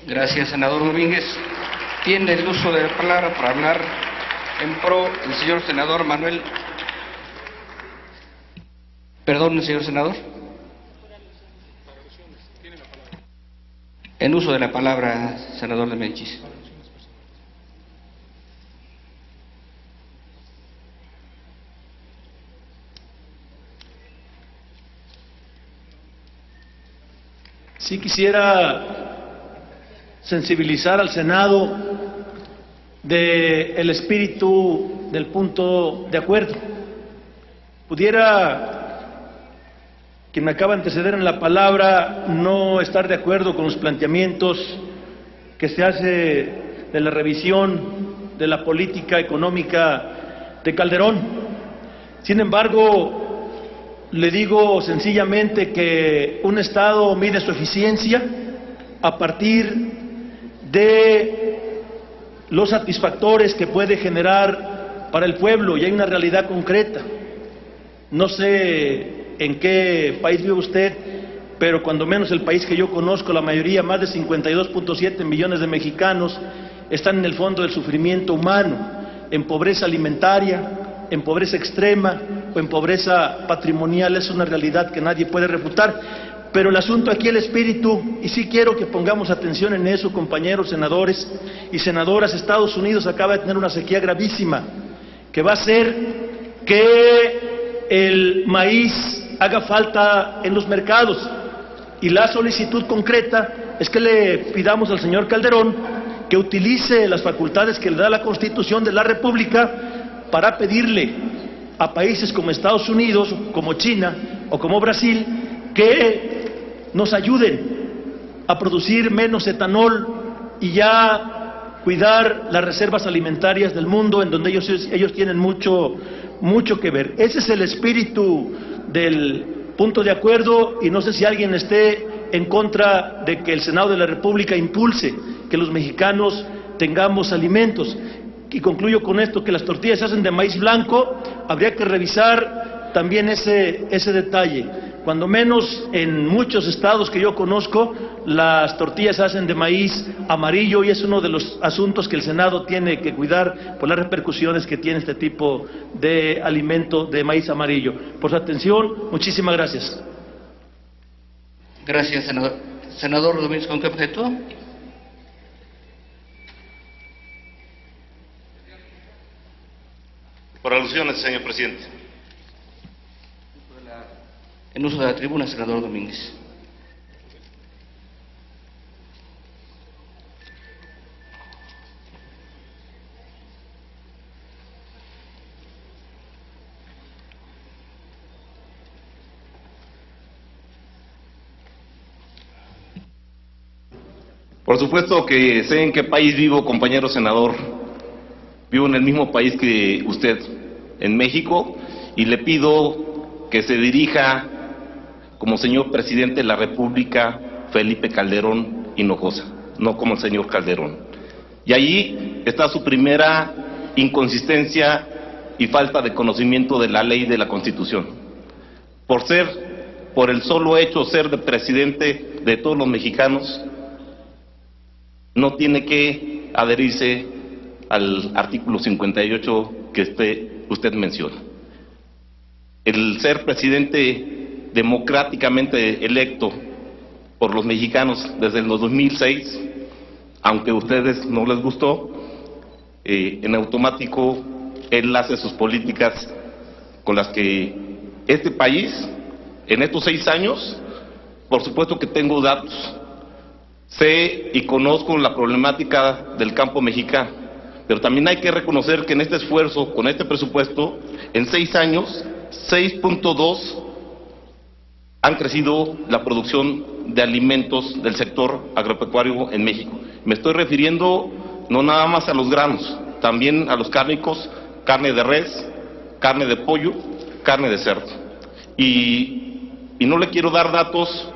Gracias, senador Domínguez. Tiene el uso de la palabra para hablar en pro el señor senador Manuel. Perdón, señor senador. En uso de la palabra, senador de Médicis. Sí quisiera sensibilizar al Senado del espíritu del punto de acuerdo. Pudiera quien me acaba de anteceder en la palabra no estar de acuerdo con los planteamientos que se hace de la revisión de la política económica de Calderón. Sin embargo, le digo sencillamente que un Estado mide su eficiencia a partir de los satisfactores que puede generar para el pueblo, y hay una realidad concreta. No sé en qué país vive usted, pero cuando menos el país que yo conozco, la mayoría, más de 52.7 millones de mexicanos, están en el fondo del sufrimiento humano, en pobreza alimentaria, en pobreza extrema o en pobreza patrimonial. Es una realidad que nadie puede refutar. Pero el asunto aquí, el espíritu, y sí quiero que pongamos atención en eso, compañeros senadores y senadoras. Estados Unidos acaba de tener una sequía gravísima que va a hacer que el maíz haga falta en los mercados, y la solicitud concreta es que le pidamos al señor Calderón que utilice las facultades que le da la Constitución de la República para pedirle a países como Estados Unidos, como China o como Brasil que nos ayuden a producir menos etanol y ya cuidar las reservas alimentarias del mundo, en donde ellos tienen mucho que ver. Ese es el espíritu del punto de acuerdo, y no sé si alguien esté en contra de que el Senado de la República impulse que los mexicanos tengamos alimentos. Y concluyo con esto, que las tortillas se hacen de maíz blanco. Habría que revisar también ese detalle. Cuando menos en muchos estados que yo conozco, las tortillas se hacen de maíz amarillo, y es uno de los asuntos que el Senado tiene que cuidar por las repercusiones que tiene este tipo de alimento de maíz amarillo. Por su atención, muchísimas gracias. Gracias, senador. Senador Domínguez, ¿con qué objeto? Por alusiones, señor presidente. En uso de la tribuna, senador Domínguez. Por supuesto que sé en qué país vivo, compañero senador. Vivo en el mismo país que usted, en México, y le pido que se dirija como señor presidente de la República Felipe Calderón Hinojosa, no como el señor Calderón. Y allí está su primera inconsistencia y falta de conocimiento de la ley y de la Constitución. Por el solo hecho de ser de presidente de todos los mexicanos, no tiene que adherirse al artículo 58 que usted menciona. El ser presidente democráticamente electo por los mexicanos desde el 2006 aunque a ustedes no les gustó, en automático él hace sus políticas con las que este país, en estos 6 años, por supuesto que tengo datos, sé y conozco la problemática del campo mexicano, pero también hay que reconocer que en este esfuerzo, con este presupuesto, en 6 años, 6.2 han crecido la producción de alimentos del sector agropecuario en México. Me estoy refiriendo no nada más a los granos, también a los cárnicos, carne de res, carne de pollo, carne de cerdo. Y no le quiero dar datos,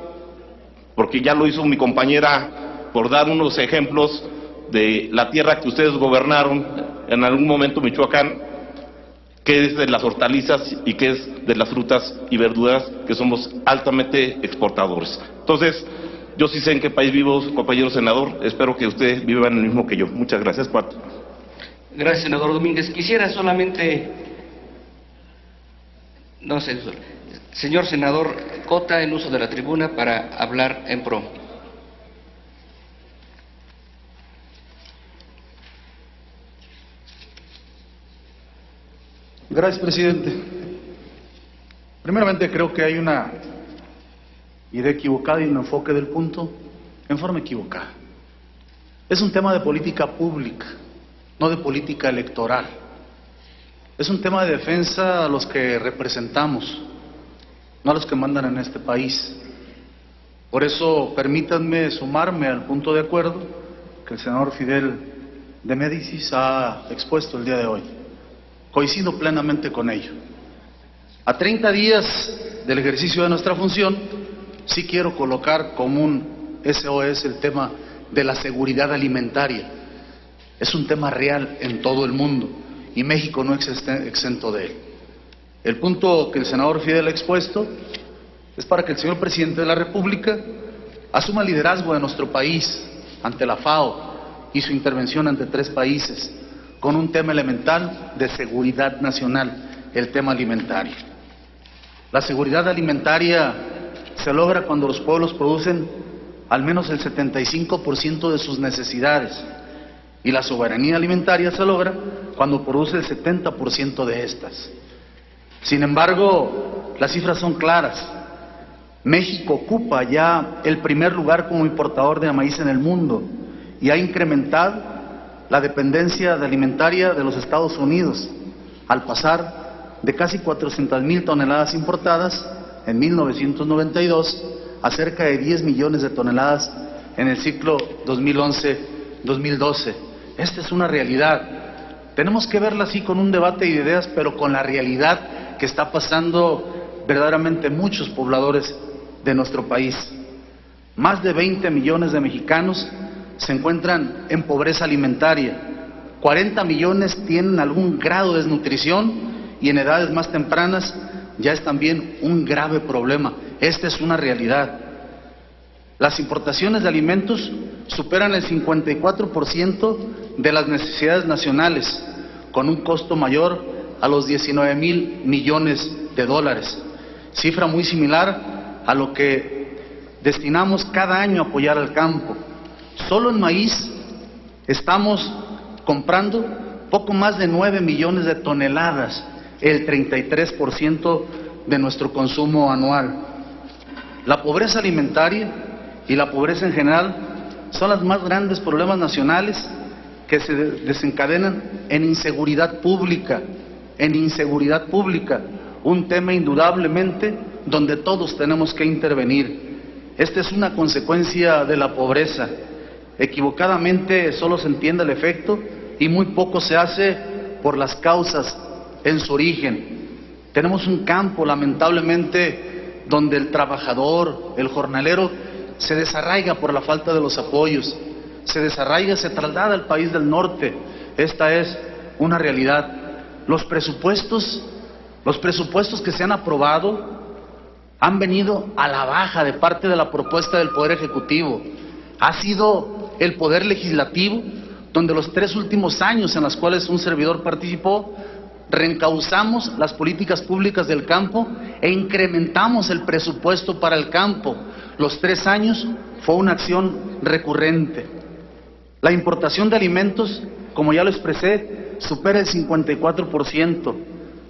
porque ya lo hizo mi compañera, por dar unos ejemplos de la tierra que ustedes gobernaron en algún momento, Michoacán, que es de las hortalizas y que es de las frutas y verduras, que somos altamente exportadores. Entonces, yo sí sé en qué país vivo, compañero senador, espero que usted viva en el mismo que yo. Muchas gracias, Pato. Gracias, senador Domínguez. Quisiera solamente, no sé, señor senador Cota, en uso de la tribuna para hablar en pro. Gracias, presidente. Primeramente, creo que hay una idea equivocada y un enfoque del punto en forma equivocada. Es un tema de política pública, no de política electoral. Es un tema de defensa a los que representamos, no a los que mandan en este país. Por eso, permítanme sumarme al punto de acuerdo que el senador Fidel de Médicis ha expuesto el día de hoy. Coincido plenamente con ello. A 30 días del ejercicio de nuestra función, sí quiero colocar como un SOS el tema de la seguridad alimentaria. Es un tema real en todo el mundo y México no es exento de él. El punto que el senador Fidel ha expuesto es para que el señor presidente de la República asuma el liderazgo de nuestro país ante la FAO y su intervención ante 3 países, con un tema elemental de seguridad nacional, el tema alimentario. La seguridad alimentaria se logra cuando los pueblos producen al menos el 75% de sus necesidades, y la soberanía alimentaria se logra cuando produce el 70% de estas. Sin embargo, las cifras son claras. México ocupa ya el primer lugar como importador de maíz en el mundo y ha incrementado la dependencia alimentaria de los Estados Unidos, al pasar de casi 400,000 toneladas importadas en 1992 a cerca de 10 millones de toneladas en el ciclo 2011-2012. Esta es una realidad. Tenemos que verla así con un debate de ideas, pero con la realidad que está pasando verdaderamente muchos pobladores de nuestro país. Más de 20 millones de mexicanos se encuentran en pobreza alimentaria, 40 millones tienen algún grado de desnutrición y en edades más tempranas ya es también un grave problema. Esta es una realidad. Las importaciones de alimentos superan el 54% de las necesidades nacionales, con un costo mayor a los 19,000 millones de dólares, cifra muy similar a lo que destinamos cada año a apoyar al campo. Solo en maíz estamos comprando poco más de 9 millones de toneladas, el 33% de nuestro consumo anual. La pobreza alimentaria y la pobreza en general son los más grandes problemas nacionales que se desencadenan en inseguridad pública, un tema indudablemente donde todos tenemos que intervenir. Esta es una consecuencia de la pobreza. Equivocadamente solo se entiende el efecto y muy poco se hace por las causas en su origen. Tenemos un campo, lamentablemente, donde el trabajador, el jornalero, se desarraiga por la falta de los apoyos, se desarraiga, se traslada al país del norte. Esta es una realidad. Los presupuestos que se han aprobado han venido a la baja de parte de la propuesta del Poder Ejecutivo. Ha sido el Poder Legislativo, donde los 3 últimos años en los cuales un servidor participó, reencauzamos las políticas públicas del campo e incrementamos el presupuesto para el campo. Los 3 años fue una acción recurrente. La importación de alimentos, como ya lo expresé, supera el 54%.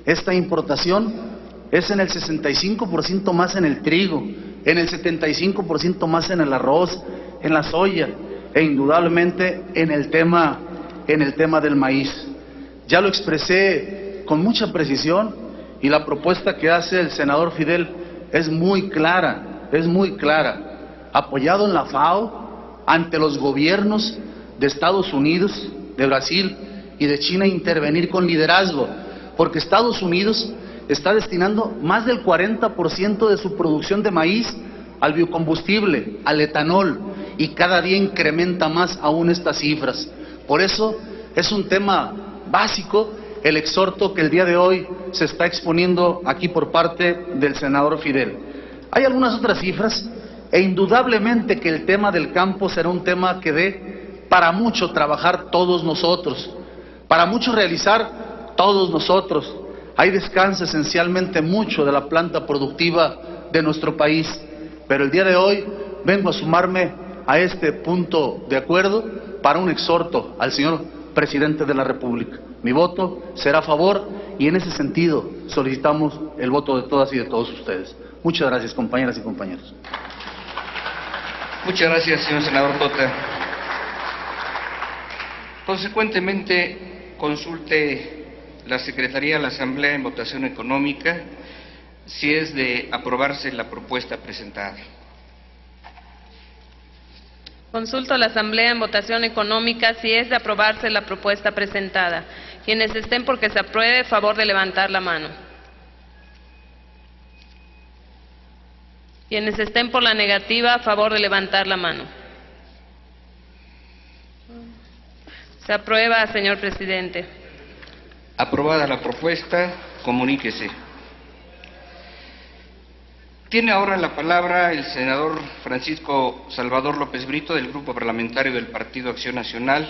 Esta importación es en el 65% más en el trigo, en el 75% más en el arroz, en la soya e indudablemente en el tema del maíz. Ya lo expresé con mucha precisión y la propuesta que hace el senador Fidel es muy clara, apoyado en la FAO ante los gobiernos de Estados Unidos, de Brasil y de China, intervenir con liderazgo, porque Estados Unidos está destinando más del 40% de su producción de maíz al biocombustible, al etanol, y cada día incrementa más aún estas cifras. Por eso es un tema básico el exhorto que el día de hoy se está exponiendo aquí por parte del senador Fidel. Hay algunas otras cifras e indudablemente que el tema del campo será un tema que dé para mucho trabajar todos nosotros, para mucho realizar todos nosotros. Ahí descansa esencialmente mucho de la planta productiva de nuestro país, pero el día de hoy vengo a sumarme a este punto de acuerdo para un exhorto al señor Presidente de la República. Mi voto será a favor y en ese sentido solicitamos el voto de todas y de todos ustedes. Muchas gracias, compañeras y compañeros. Muchas gracias, señor senador Tota. Consecuentemente, consulte la Secretaría de la Asamblea en votación económica si es de aprobarse la propuesta presentada. Consulto a la Asamblea en votación económica si es de aprobarse la propuesta presentada. Quienes estén por que se apruebe, favor de levantar la mano. Quienes estén por la negativa, favor de levantar la mano. Se aprueba, señor presidente. Aprobada la propuesta, comuníquese. Tiene ahora la palabra el senador Francisco Salvador López Brito, del Grupo Parlamentario del Partido Acción Nacional,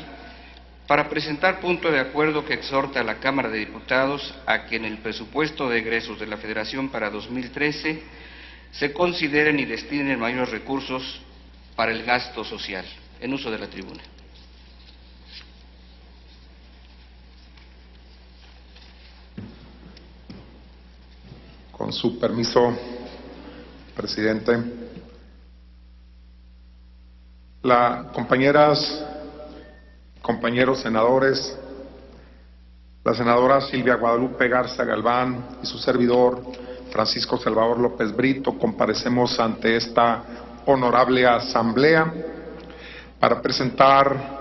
para presentar punto de acuerdo que exhorta a la Cámara de Diputados a que en el presupuesto de egresos de la Federación para 2013 se consideren y destinen mayores recursos para el gasto social. En uso de la tribuna. Con su permiso, presidente. Compañeros senadores, la senadora Silvia Guadalupe Garza Galván y su servidor Francisco Salvador López Brito comparecemos ante esta honorable asamblea para presentar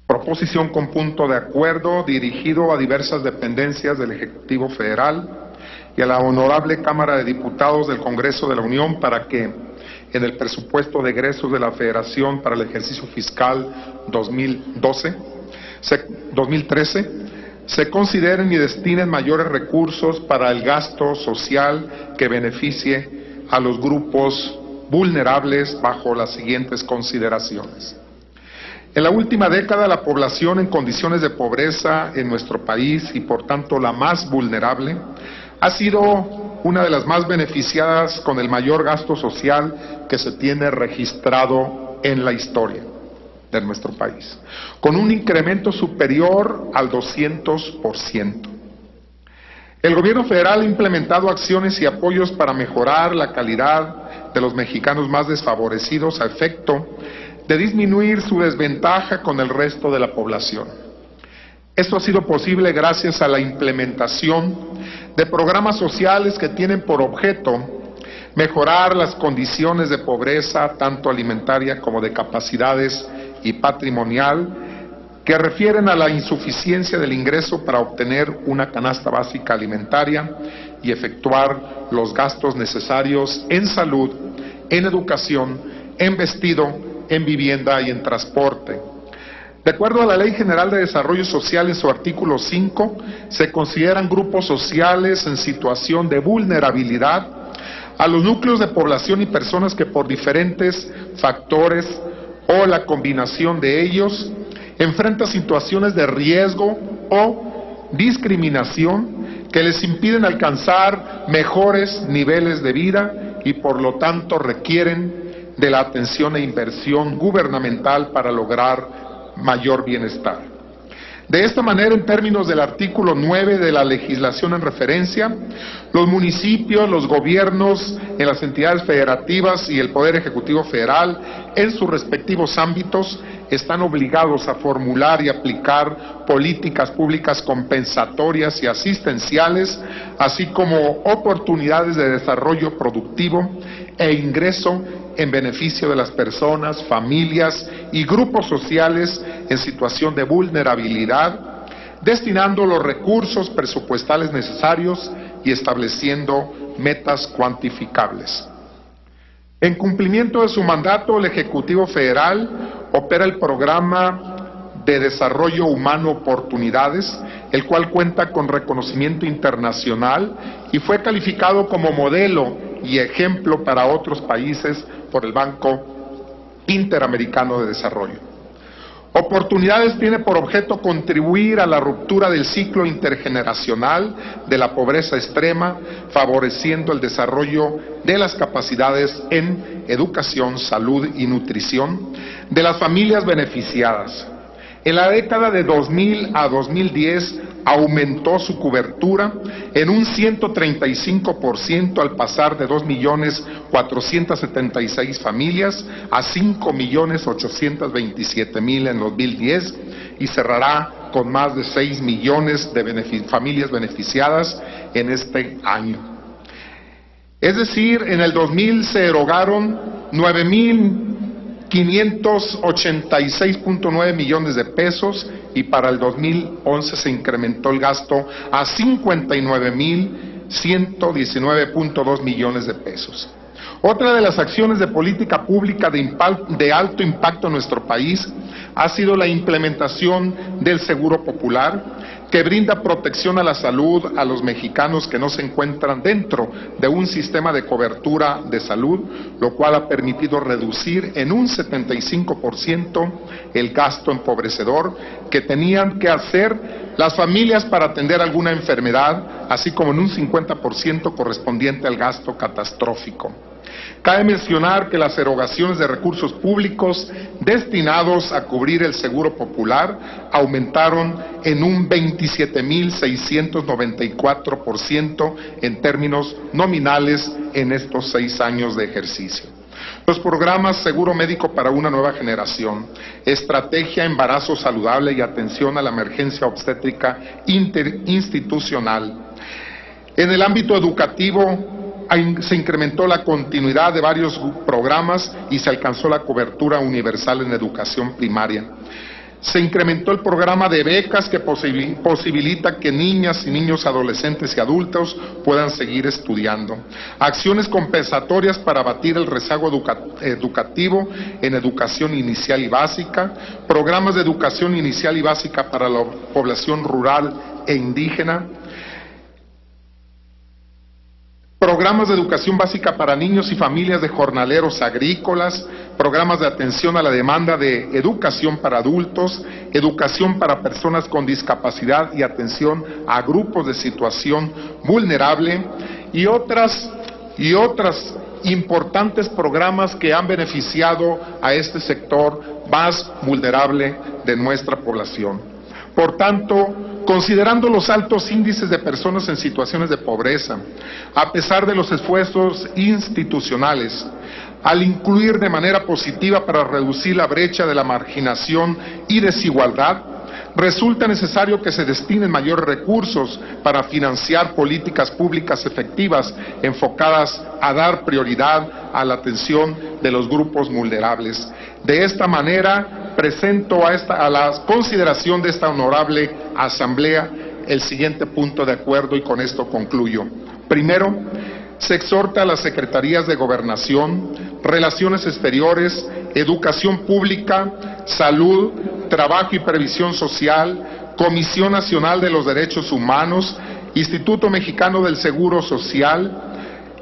proposición con punto de acuerdo dirigido a diversas dependencias del Ejecutivo Federal y a la honorable Cámara de Diputados del Congreso de la Unión para que en el presupuesto de egresos de la Federación para el ejercicio fiscal 2013 se consideren y destinen mayores recursos para el gasto social que beneficie a los grupos vulnerables bajo las siguientes consideraciones. En la última década, la población en condiciones de pobreza en nuestro país y por tanto la más vulnerable ha sido una de las más beneficiadas con el mayor gasto social que se tiene registrado en la historia de nuestro país, con un incremento superior al 200%. El gobierno federal ha implementado acciones y apoyos para mejorar la calidad de los mexicanos más desfavorecidos a efecto de disminuir su desventaja con el resto de la población. Esto ha sido posible gracias a la implementación de programas sociales que tienen por objeto mejorar las condiciones de pobreza, tanto alimentaria como de capacidades y patrimonial, que refieren a la insuficiencia del ingreso para obtener una canasta básica alimentaria y efectuar los gastos necesarios en salud, en educación, en vestido, en vivienda y en transporte. De acuerdo a la Ley General de Desarrollo Social, en su artículo 5, se consideran grupos sociales en situación de vulnerabilidad a los núcleos de población y personas que por diferentes factores o la combinación de ellos enfrentan situaciones de riesgo o discriminación que les impiden alcanzar mejores niveles de vida y por lo tanto requieren de la atención e inversión gubernamental para lograr mayor bienestar. De esta manera, en términos del artículo 9 de la legislación en referencia, los municipios, los gobiernos en las entidades federativas y el Poder Ejecutivo Federal, en sus respectivos ámbitos, están obligados a formular y aplicar políticas públicas compensatorias y asistenciales, así como oportunidades de desarrollo productivo e ingreso en beneficio de las personas, familias y grupos sociales en situación de vulnerabilidad, destinando los recursos presupuestales necesarios y estableciendo metas cuantificables. En cumplimiento de su mandato, el Ejecutivo Federal opera el Programa de Desarrollo Humano Oportunidades, el cual cuenta con reconocimiento internacional y fue calificado como modelo y ejemplo para otros países por el Banco Interamericano de Desarrollo. Oportunidades tiene por objeto contribuir a la ruptura del ciclo intergeneracional de la pobreza extrema, favoreciendo el desarrollo de las capacidades en educación, salud y nutrición de las familias beneficiadas. En la década de 2000 a 2010 aumentó su cobertura en un 135% al pasar de 2.476.000 familias a 5.827.000 en 2010 y cerrará con más de 6 millones de familias beneficiadas en este año. Es decir, en el 2000 se erogaron 9.586.9 millones de pesos y para el 2011 se incrementó el gasto a 59.119.2 millones de pesos. Otra de las acciones de política pública de alto impacto en nuestro país ha sido la implementación del Seguro Popular, que brinda protección a la salud a los mexicanos que no se encuentran dentro de un sistema de cobertura de salud, lo cual ha permitido reducir en un 75% el gasto empobrecedor que tenían que hacer las familias para atender alguna enfermedad, así como en un 50% correspondiente al gasto catastrófico. Cabe mencionar que las erogaciones de recursos públicos destinados a cubrir el Seguro Popular aumentaron en un 27.694% en términos nominales en estos 6 años de ejercicio. Los programas Seguro Médico para una Nueva Generación, Estrategia Embarazo Saludable y Atención a la Emergencia Obstétrica Interinstitucional. En el ámbito educativo, se incrementó la continuidad de varios programas y se alcanzó la cobertura universal en educación primaria. Se incrementó el programa de becas que posibilita que niñas y niños, adolescentes y adultos puedan seguir estudiando. Acciones compensatorias para abatir el rezago educativo en educación inicial y básica. Programas de educación inicial y básica para la población rural e indígena. Programas de educación básica para niños y familias de jornaleros agrícolas, programas de atención a la demanda de educación para adultos, educación para personas con discapacidad y atención a grupos de situación vulnerable y otras importantes programas que han beneficiado a este sector más vulnerable de nuestra población. Por tanto, considerando los altos índices de personas en situaciones de pobreza, a pesar de los esfuerzos institucionales, al incluir de manera positiva para reducir la brecha de la marginación y desigualdad, resulta necesario que se destinen mayores recursos para financiar políticas públicas efectivas enfocadas a dar prioridad a la atención de los grupos vulnerables. De esta manera, presento a la consideración de esta honorable Asamblea el siguiente punto de acuerdo y con esto concluyo. Primero, se exhorta a las Secretarías de Gobernación, Relaciones Exteriores, Educación Pública, Salud, Trabajo y Previsión Social, Comisión Nacional de los Derechos Humanos, Instituto Mexicano del Seguro Social,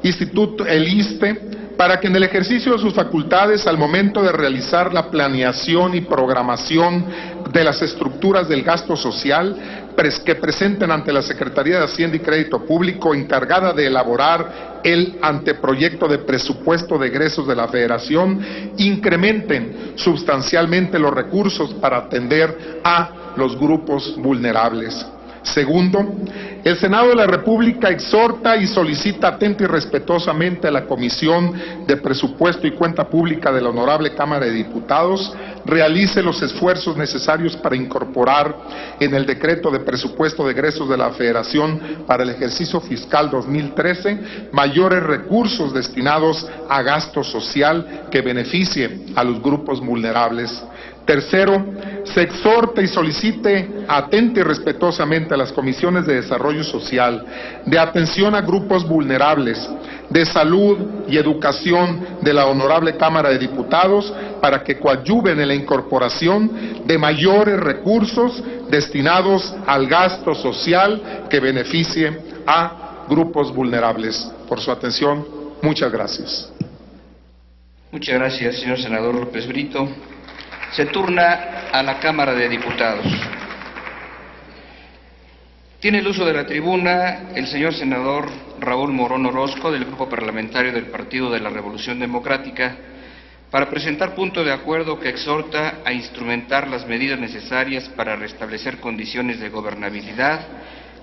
el ISSSTE, para que en el ejercicio de sus facultades, al momento de realizar la planeación y programación de las estructuras del gasto social, que presenten ante la Secretaría de Hacienda y Crédito Público, encargada de elaborar el anteproyecto de presupuesto de egresos de la Federación, incrementen sustancialmente los recursos para atender a los grupos vulnerables. Segundo, el Senado de la República exhorta y solicita atenta y respetuosamente a la Comisión de Presupuesto y Cuenta Pública de la Honorable Cámara de Diputados realice los esfuerzos necesarios para incorporar en el decreto de presupuesto de egresos de la Federación para el ejercicio fiscal 2013 mayores recursos destinados a gasto social que beneficie a los grupos vulnerables. Tercero, se exhorta y solicite atenta y respetuosamente a las comisiones de desarrollo social, de atención a grupos vulnerables, de salud y educación de la Honorable Cámara de Diputados para que coadyuven en la incorporación de mayores recursos destinados al gasto social que beneficie a grupos vulnerables. Por su atención, muchas gracias. Muchas gracias, señor senador López Brito. Se turna a la Cámara de Diputados. Tiene el uso de la tribuna el señor senador Raúl Morón Orozco, del Grupo Parlamentario del Partido de la Revolución Democrática, para presentar punto de acuerdo que exhorta a instrumentar las medidas necesarias para restablecer condiciones de gobernabilidad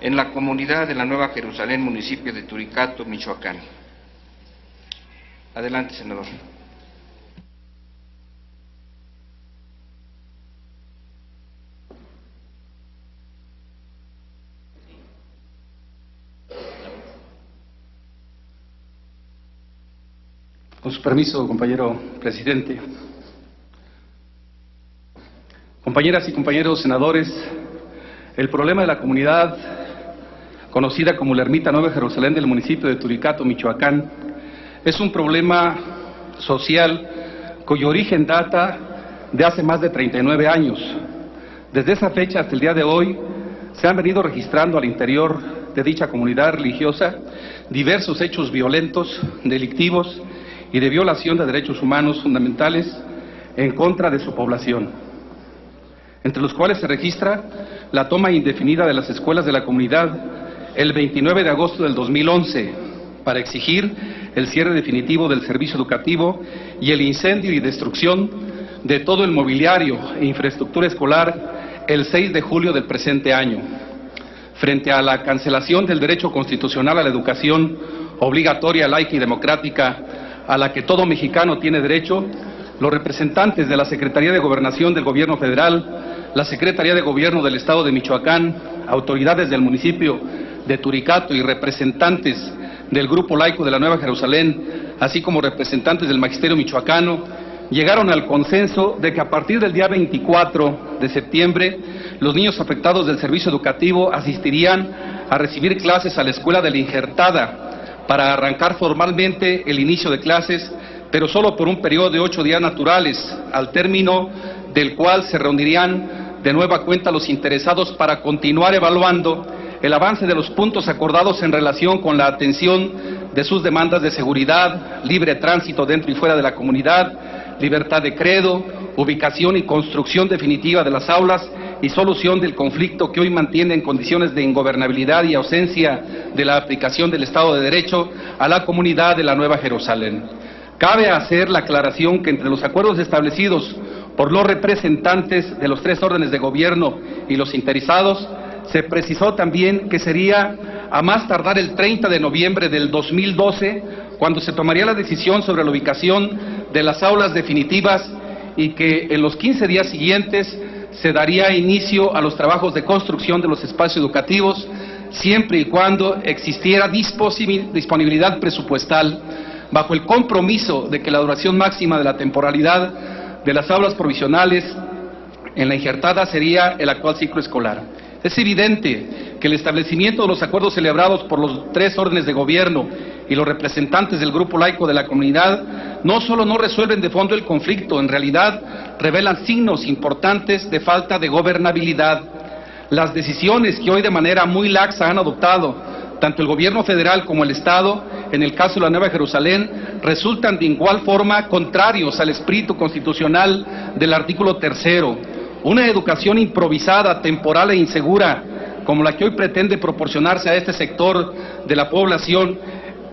en la comunidad de la Nueva Jerusalén, municipio de Turicato, Michoacán. Adelante, senador. Con su permiso, compañero presidente. Compañeras y compañeros senadores, el problema de la comunidad conocida como la Ermita Nueva Jerusalén del municipio de Turicato, Michoacán, es un problema social cuyo origen data de hace más de 39 años. Desde esa fecha hasta el día de hoy se han venido registrando al interior de dicha comunidad religiosa diversos hechos violentos, delictivos y de violación de derechos humanos fundamentales en contra de su población, entre los cuales se registra la toma indefinida de las escuelas de la comunidad el 29 de agosto del 2011 para exigir el cierre definitivo del servicio educativo y el incendio y destrucción de todo el mobiliario e infraestructura escolar el 6 de julio del presente año. Frente a la cancelación del derecho constitucional a la educación obligatoria, laica y democrática a la que todo mexicano tiene derecho, los representantes de la Secretaría de Gobernación del Gobierno Federal, la Secretaría de Gobierno del Estado de Michoacán, autoridades del municipio de Turicato y representantes del Grupo Laico de la Nueva Jerusalén, así como representantes del Magisterio Michoacano, llegaron al consenso de que a partir del día 24 de septiembre los niños afectados del servicio educativo asistirían a recibir clases a la Escuela de la Injertada para arrancar formalmente el inicio de clases, pero solo por un periodo de 8 días naturales, al término del cual se reunirían de nueva cuenta los interesados para continuar evaluando el avance de los puntos acordados en relación con la atención de sus demandas de seguridad, libre tránsito dentro y fuera de la comunidad, libertad de credo, ubicación y construcción definitiva de las aulas y solución del conflicto que hoy mantiene en condiciones de ingobernabilidad y ausencia de la aplicación del Estado de Derecho a la comunidad de la Nueva Jerusalén. Cabe hacer la aclaración que entre los acuerdos establecidos por los representantes de los 3 órdenes de gobierno y los interesados, se precisó también que sería a más tardar el 30 de noviembre del 2012 cuando se tomaría la decisión sobre la ubicación de las aulas definitivas y que en los 15 días siguientes se daría inicio a los trabajos de construcción de los espacios educativos, siempre y cuando existiera disponibilidad presupuestal, bajo el compromiso de que la duración máxima de la temporalidad de las aulas provisionales en la Injertada sería el actual ciclo escolar. Es evidente que el establecimiento de los acuerdos celebrados por los 3 órdenes de gobierno y los representantes del grupo laico de la comunidad no solo no resuelven de fondo el conflicto, en realidad revelan signos importantes de falta de gobernabilidad. Las decisiones que hoy de manera muy laxa han adoptado tanto el gobierno federal como el Estado, en el caso de la Nueva Jerusalén, resultan de igual forma contrarios al espíritu constitucional del artículo 3. Una educación improvisada, temporal e insegura, como la que hoy pretende proporcionarse a este sector de la población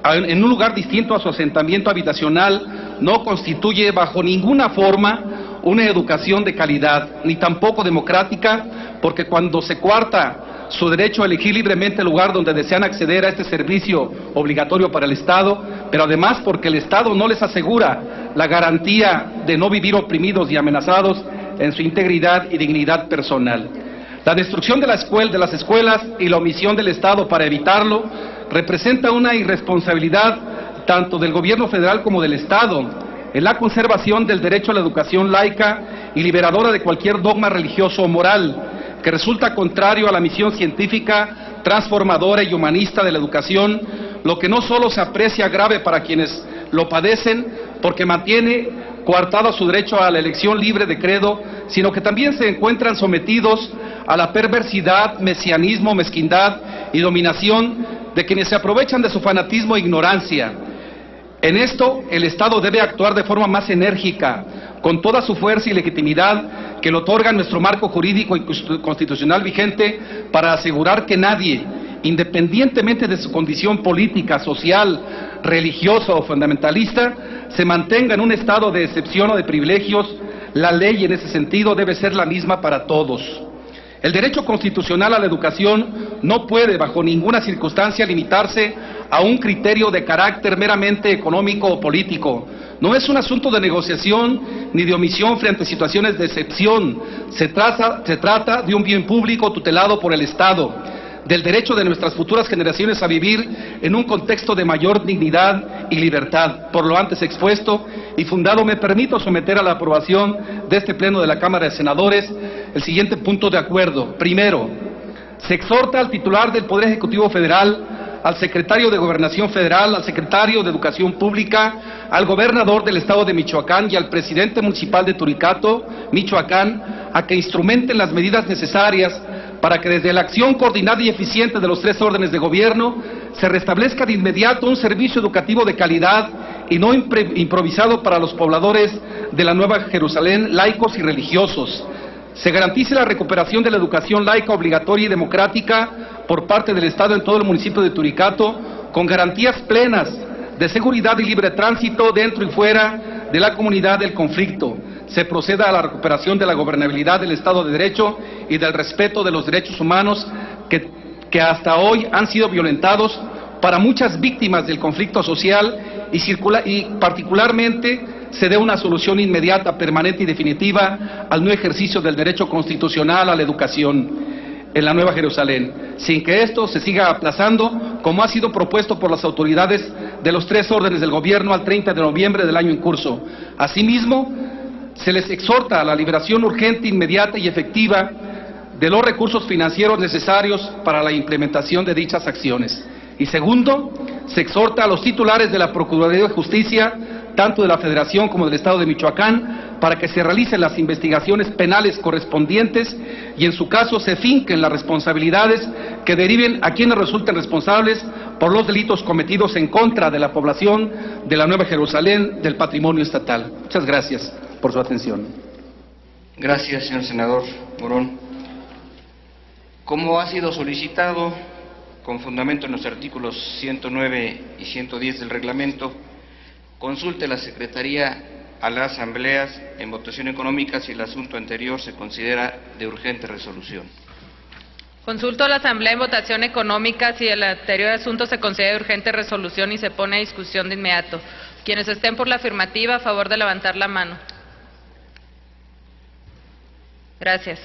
en un lugar distinto a su asentamiento habitacional no constituye bajo ninguna forma una educación de calidad, ni tampoco democrática, porque cuando se coarta su derecho a elegir libremente el lugar donde desean acceder a este servicio obligatorio para el Estado, pero además porque el Estado no les asegura la garantía de no vivir oprimidos y amenazados en su integridad y dignidad personal. La destrucción de las escuelas y la omisión del Estado para evitarlo representa una irresponsabilidad tanto del gobierno federal como del Estado en la conservación del derecho a la educación laica y liberadora de cualquier dogma religioso o moral, que resulta contrario a la misión científica, transformadora y humanista de la educación, lo que no solo se aprecia grave para quienes lo padecen, porque mantiene coartado su derecho a la elección libre de credo, sino que también se encuentran sometidos a la perversidad, mesianismo, mezquindad y dominación de quienes se aprovechan de su fanatismo e ignorancia. En esto, el Estado debe actuar de forma más enérgica, con toda su fuerza y legitimidad que le otorga nuestro marco jurídico y constitucional vigente, para asegurar que nadie, independientemente de su condición política, social, religiosa o fundamentalista, se mantenga en un estado de excepción o de privilegios. La ley en ese sentido debe ser la misma para todos. El derecho constitucional a la educación no puede bajo ninguna circunstancia limitarse a un criterio de carácter meramente económico o político. No es un asunto de negociación ni de omisión frente a situaciones de excepción. Se trata de un bien público tutelado por el Estado, del derecho de nuestras futuras generaciones a vivir en un contexto de mayor dignidad y libertad. Por lo antes expuesto y fundado, me permito someter a la aprobación de este Pleno de la Cámara de Senadores el siguiente punto de acuerdo. Primero, se exhorta al titular del Poder Ejecutivo Federal, al secretario de Gobernación Federal, al secretario de Educación Pública, al gobernador del Estado de Michoacán y al presidente municipal de Turicato, Michoacán, a que instrumenten las medidas necesarias para que desde la acción coordinada y eficiente de los tres órdenes de gobierno se restablezca de inmediato un servicio educativo de calidad y no improvisado para los pobladores de la Nueva Jerusalén, laicos y religiosos. Se garantice la recuperación de la educación laica obligatoria y democrática por parte del Estado en todo el municipio de Turicato, con garantías plenas de seguridad y libre tránsito dentro y fuera de la comunidad del conflicto. Se proceda a la recuperación de la gobernabilidad del Estado de Derecho y del respeto de los derechos humanos que hasta hoy han sido violentados para muchas víctimas del conflicto social y particularmente se dé una solución inmediata, permanente y definitiva al no ejercicio del derecho constitucional a la educación en la Nueva Jerusalén, sin que esto se siga aplazando, como ha sido propuesto por las autoridades de los tres órdenes del gobierno al 30 de noviembre del año en curso. Asimismo, se les exhorta a la liberación urgente, inmediata y efectiva de los recursos financieros necesarios para la implementación de dichas acciones. Y segundo, se exhorta a los titulares de la Procuraduría de Justicia, tanto de la Federación como del Estado de Michoacán, para que se realicen las investigaciones penales correspondientes y en su caso se finquen las responsabilidades que deriven a quienes resulten responsables por los delitos cometidos en contra de la población de la Nueva Jerusalén, del patrimonio estatal. Muchas gracias por su atención. Gracias, señor senador Morón. Como ha sido solicitado, con fundamento en los artículos 109 y 110 del reglamento, consulte la Secretaría a las asambleas en votación económica si el asunto anterior se considera de urgente resolución. Consulto a la Asamblea en votación económica si el anterior asunto se considera de urgente resolución y se pone a discusión de inmediato. Quienes estén por la afirmativa, a favor de levantar la mano. Gracias.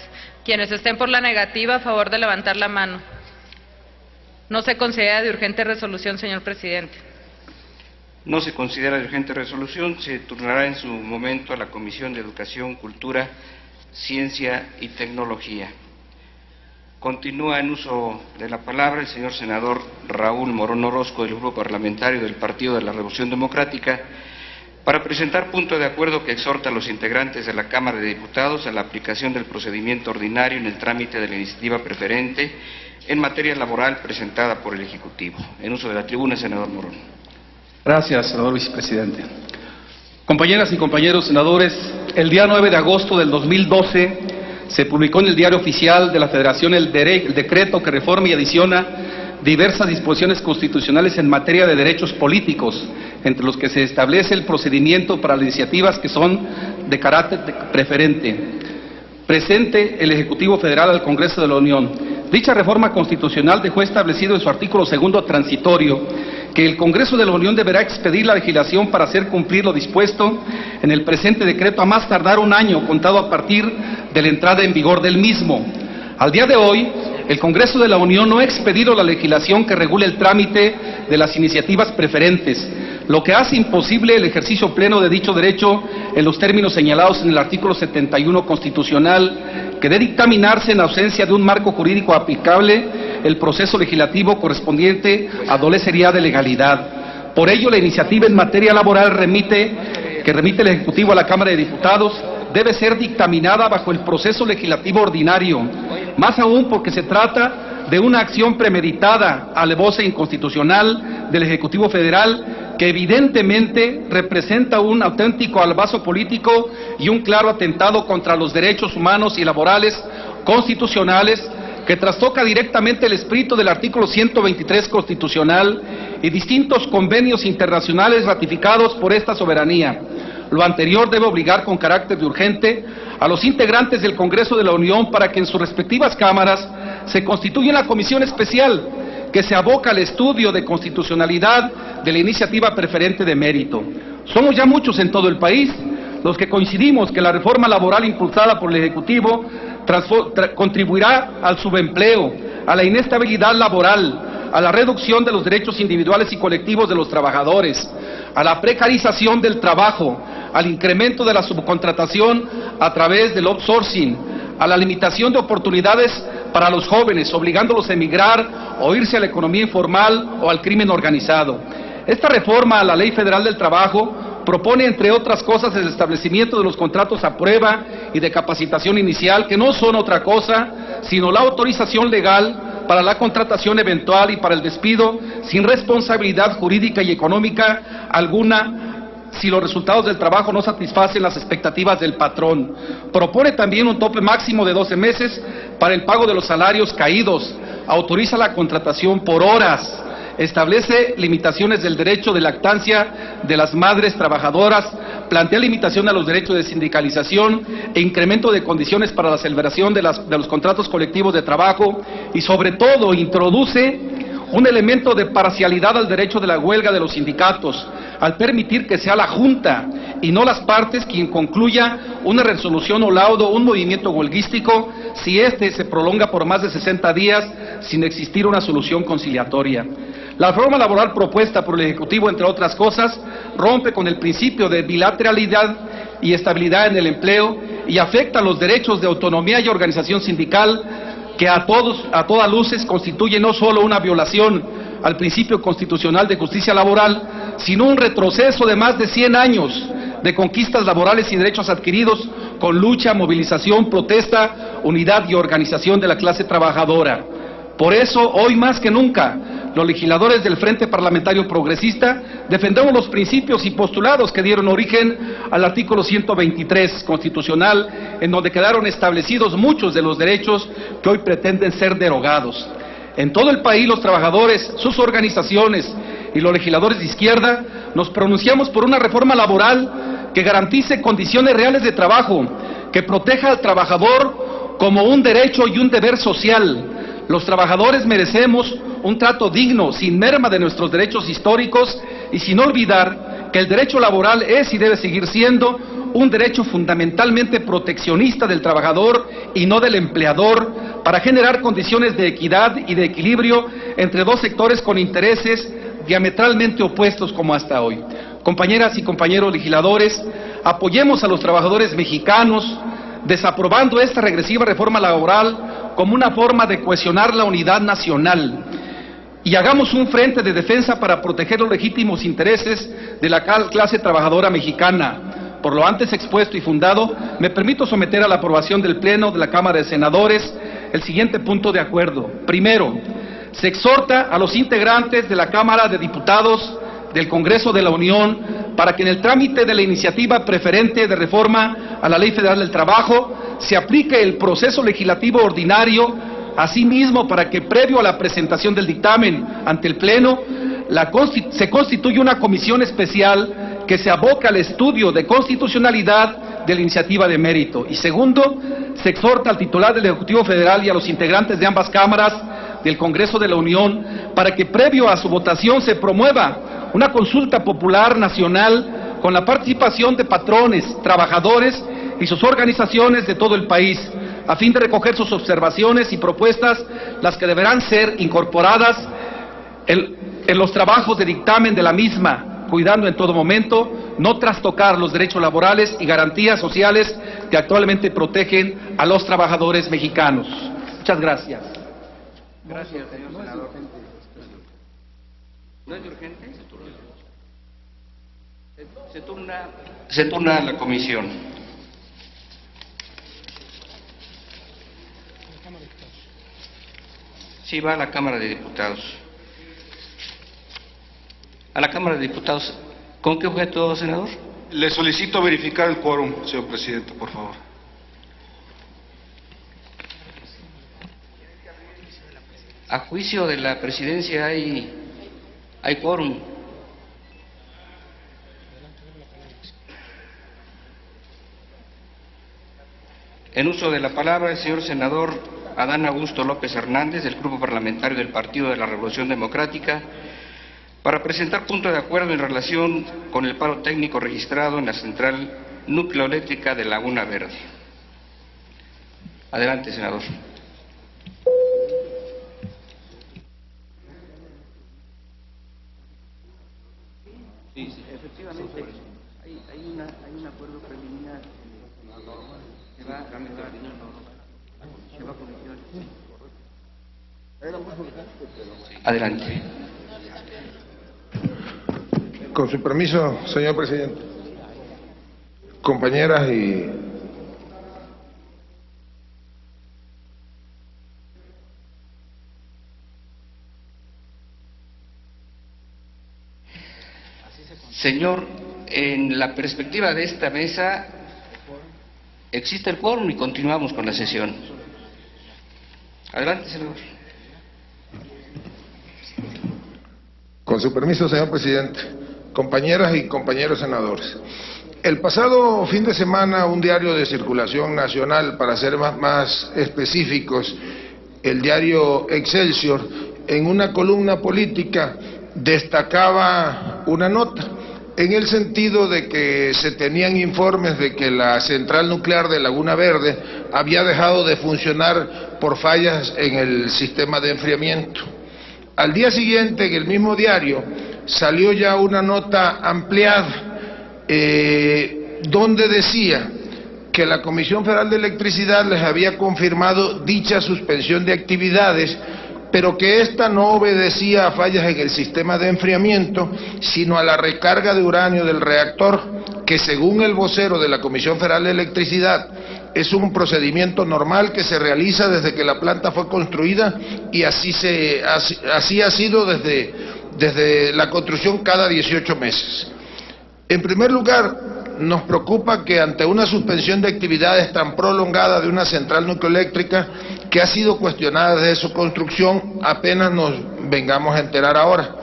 Quienes estén por la negativa, a favor de levantar la mano. No se considera de urgente resolución, señor presidente. No se considera de urgente resolución, se turnará en su momento a la Comisión de Educación, Cultura, Ciencia y Tecnología. Continúa en uso de la palabra el señor senador Raúl Morón Orozco, del Grupo Parlamentario del Partido de la Revolución Democrática, para presentar punto de acuerdo que exhorta a los integrantes de la Cámara de Diputados a la aplicación del procedimiento ordinario en el trámite de la iniciativa preferente en materia laboral presentada por el Ejecutivo. En uso de la tribuna, senador Morón. Gracias, senador vicepresidente. Compañeras y compañeros senadores, el día 9 de agosto del 2012 se publicó en el Diario Oficial de la Federación el decreto que reforma y adiciona diversas disposiciones constitucionales en materia de derechos políticos, entre los que se establece el procedimiento para las iniciativas que son de carácter preferente. Presente el Ejecutivo Federal al Congreso de la Unión. Dicha reforma constitucional dejó establecido en su artículo 2 transitorio que el Congreso de la Unión deberá expedir la legislación para hacer cumplir lo dispuesto en el presente decreto a más tardar un año contado a partir de la entrada en vigor del mismo. Al día de hoy, el Congreso de la Unión no ha expedido la legislación que regule el trámite de las iniciativas preferentes, lo que hace imposible el ejercicio pleno de dicho derecho en los términos señalados en el artículo 71 constitucional, que debe dictaminarse en ausencia de un marco jurídico aplicable. El proceso legislativo correspondiente adolecería de legalidad. Por ello, la iniciativa en materia laboral que remite el Ejecutivo a la Cámara de Diputados debe ser dictaminada bajo el proceso legislativo ordinario, más aún porque se trata de una acción premeditada, alevosa e inconstitucional del Ejecutivo Federal, que evidentemente representa un auténtico albazo político y un claro atentado contra los derechos humanos y laborales constitucionales, que trastoca directamente el espíritu del artículo 123 constitucional y distintos convenios internacionales ratificados por esta soberanía. Lo anterior debe obligar con carácter de urgente a los integrantes del Congreso de la Unión para que en sus respectivas cámaras se constituya una comisión especial que se aboca al estudio de constitucionalidad de la iniciativa preferente de mérito. Somos ya muchos en todo el país los que coincidimos que la reforma laboral impulsada por el Ejecutivo contribuirá al subempleo, a la inestabilidad laboral, a la reducción de los derechos individuales y colectivos de los trabajadores, a la precarización del trabajo, al incremento de la subcontratación a través del outsourcing, a la limitación de oportunidades para los jóvenes, obligándolos a emigrar o irse a la economía informal o al crimen organizado. Esta reforma a la Ley Federal del Trabajo propone, entre otras cosas, el establecimiento de los contratos a prueba y de capacitación inicial, que no son otra cosa sino la autorización legal para la contratación eventual y para el despido sin responsabilidad jurídica y económica alguna si los resultados del trabajo no satisfacen las expectativas del patrón. Propone también un tope máximo de 12 meses para el pago de los salarios caídos, autoriza la contratación por horas, establece limitaciones del derecho de lactancia de las madres trabajadoras, plantea limitación a los derechos de sindicalización e incremento de condiciones para la celebración de los contratos colectivos de trabajo y, sobre todo, introduce un elemento de parcialidad al derecho de la huelga de los sindicatos, al permitir que sea la Junta y no las partes quien concluya una resolución o laudo, un movimiento huelguístico, si éste se prolonga por más de 60 días sin existir una solución conciliatoria. La reforma laboral propuesta por el Ejecutivo, entre otras cosas, rompe con el principio de bilateralidad y estabilidad en el empleo y afecta los derechos de autonomía y organización sindical, que a todas luces constituye no solo una violación al principio constitucional de justicia laboral, sino un retroceso de más de 100 años de conquistas laborales y derechos adquiridos con lucha, movilización, protesta, unidad y organización de la clase trabajadora. Por eso, hoy más que nunca, los legisladores del Frente Parlamentario Progresista defendemos los principios y postulados que dieron origen al artículo 123 constitucional, en donde quedaron establecidos muchos de los derechos que hoy pretenden ser derogados. En todo el país, los trabajadores, sus organizaciones y los legisladores de izquierda nos pronunciamos por una reforma laboral que garantice condiciones reales de trabajo, que proteja al trabajador como un derecho y un deber social. Los trabajadores merecemos un trato digno, sin merma de nuestros derechos históricos y sin olvidar que el derecho laboral es y debe seguir siendo un derecho fundamentalmente proteccionista del trabajador y no del empleador, para generar condiciones de equidad y de equilibrio entre dos sectores con intereses diametralmente opuestos como hasta hoy. Compañeras y compañeros legisladores, apoyemos a los trabajadores mexicanos, desaprobando esta regresiva reforma laboral como una forma de cohesionar la unidad nacional, y hagamos un frente de defensa para proteger los legítimos intereses de la clase trabajadora mexicana. Por lo antes expuesto y fundado, me permito someter a la aprobación del Pleno de la Cámara de Senadores el siguiente punto de acuerdo. Primero, se exhorta a los integrantes de la Cámara de Diputados del Congreso de la Unión para que en el trámite de la iniciativa preferente de reforma a la Ley Federal del Trabajo se aplique el proceso legislativo ordinario, asimismo para que previo a la presentación del dictamen ante el Pleno, se constituya una comisión especial que se aboca al estudio de constitucionalidad de la iniciativa de mérito. Y segundo, se exhorta al titular del Ejecutivo Federal y a los integrantes de ambas cámaras del Congreso de la Unión para que previo a su votación se promueva una consulta popular nacional con la participación de patrones, trabajadores y sus organizaciones de todo el país, a fin de recoger sus observaciones y propuestas, las que deberán ser incorporadas en los trabajos de dictamen de la misma, cuidando en todo momento no trastocar los derechos laborales y garantías sociales que actualmente protegen a los trabajadores mexicanos. Muchas gracias. Gracias, señor senador. ¿No es urgente? Se turna a la comisión. Sí, va a la Cámara de Diputados. A la Cámara de Diputados. ¿Con qué objeto, senador? Le solicito verificar el quórum, señor presidente, por favor. A juicio de la presidencia hay quórum. En uso de la palabra, el señor senador Adán Augusto López Hernández, del Grupo Parlamentario del Partido de la Revolución Democrática, para presentar punto de acuerdo en relación con el paro técnico registrado en la central nucleoeléctrica de Laguna Verde. Adelante, senador. Sí, efectivamente, hay un acuerdo preliminar que va a comisión. Adelante. Con su permiso, señor presidente, compañeras y señor, en la perspectiva de esta mesa existe el quórum y continuamos con la sesión. Adelante, senador. Con su permiso, señor presidente, compañeras y compañeros senadores. El pasado fin de semana, un diario de circulación nacional, para ser más específicos, el diario Excelsior, en una columna política destacaba una nota, en el sentido de que se tenían informes de que la central nuclear de Laguna Verde había dejado de funcionar por fallas en el sistema de enfriamiento. Al día siguiente, en el mismo diario, salió ya una nota ampliada donde decía que la Comisión Federal de Electricidad les había confirmado dicha suspensión de actividades, pero que ésta no obedecía a fallas en el sistema de enfriamiento, sino a la recarga de uranio del reactor, que según el vocero de la Comisión Federal de Electricidad es un procedimiento normal que se realiza desde que la planta fue construida, y así ha sido desde la construcción cada 18 meses. En primer lugar, nos preocupa que ante una suspensión de actividades tan prolongada de una central nucleoeléctrica que ha sido cuestionada desde su construcción, apenas nos vengamos a enterar ahora.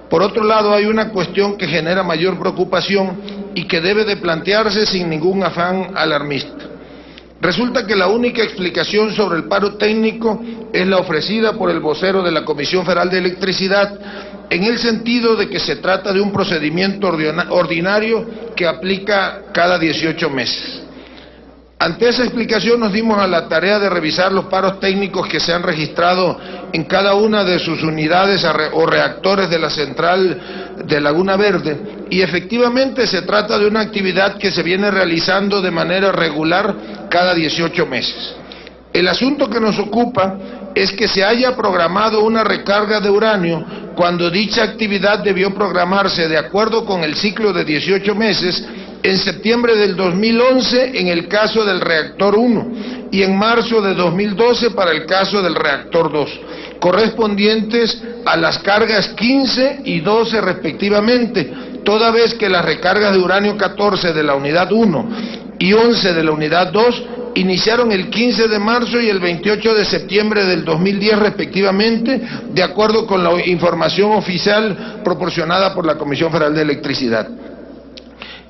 Por otro lado, hay una cuestión que genera mayor preocupación y que debe de plantearse sin ningún afán alarmista. Resulta que la única explicación sobre el paro técnico es la ofrecida por el vocero de la Comisión Federal de Electricidad, en el sentido de que se trata de un procedimiento ordinario que aplica cada 18 meses. Ante esa explicación nos dimos a la tarea de revisar los paros técnicos que se han registrado en cada una de sus unidades o reactores de la central de Laguna Verde, y efectivamente se trata de una actividad que se viene realizando de manera regular cada 18 meses. El asunto que nos ocupa es que se haya programado una recarga de uranio cuando dicha actividad debió programarse de acuerdo con el ciclo de 18 meses en septiembre del 2011 en el caso del reactor 1 y en marzo de 2012 para el caso del reactor 2, correspondientes a las cargas 15 y 12 respectivamente, toda vez que las recargas de uranio 14 de la unidad 1 y 11 de la unidad 2 iniciaron el 15 de marzo y el 28 de septiembre del 2010 respectivamente, de acuerdo con la información oficial proporcionada por la Comisión Federal de Electricidad.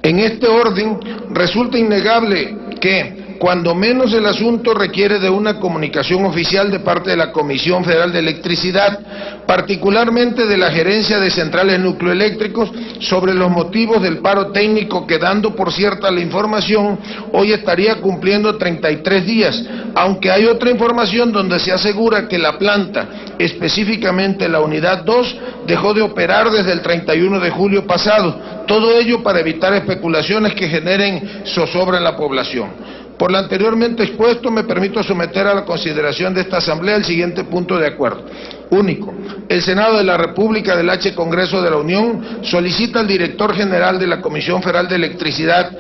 En este orden, resulta innegable que, cuando menos el asunto requiere de una comunicación oficial de parte de la Comisión Federal de Electricidad, particularmente de la Gerencia de Centrales Nucleoeléctricos, sobre los motivos del paro técnico, que, dando por cierta la información, hoy estaría cumpliendo 33 días, aunque hay otra información donde se asegura que la planta, específicamente la unidad 2, dejó de operar desde el 31 de julio pasado, todo ello para evitar especulaciones que generen zozobra en la población. Por lo anteriormente expuesto, me permito someter a la consideración de esta Asamblea el siguiente punto de acuerdo. Único. El Senado de la República del H. Congreso de la Unión solicita al director general de la Comisión Federal de Electricidad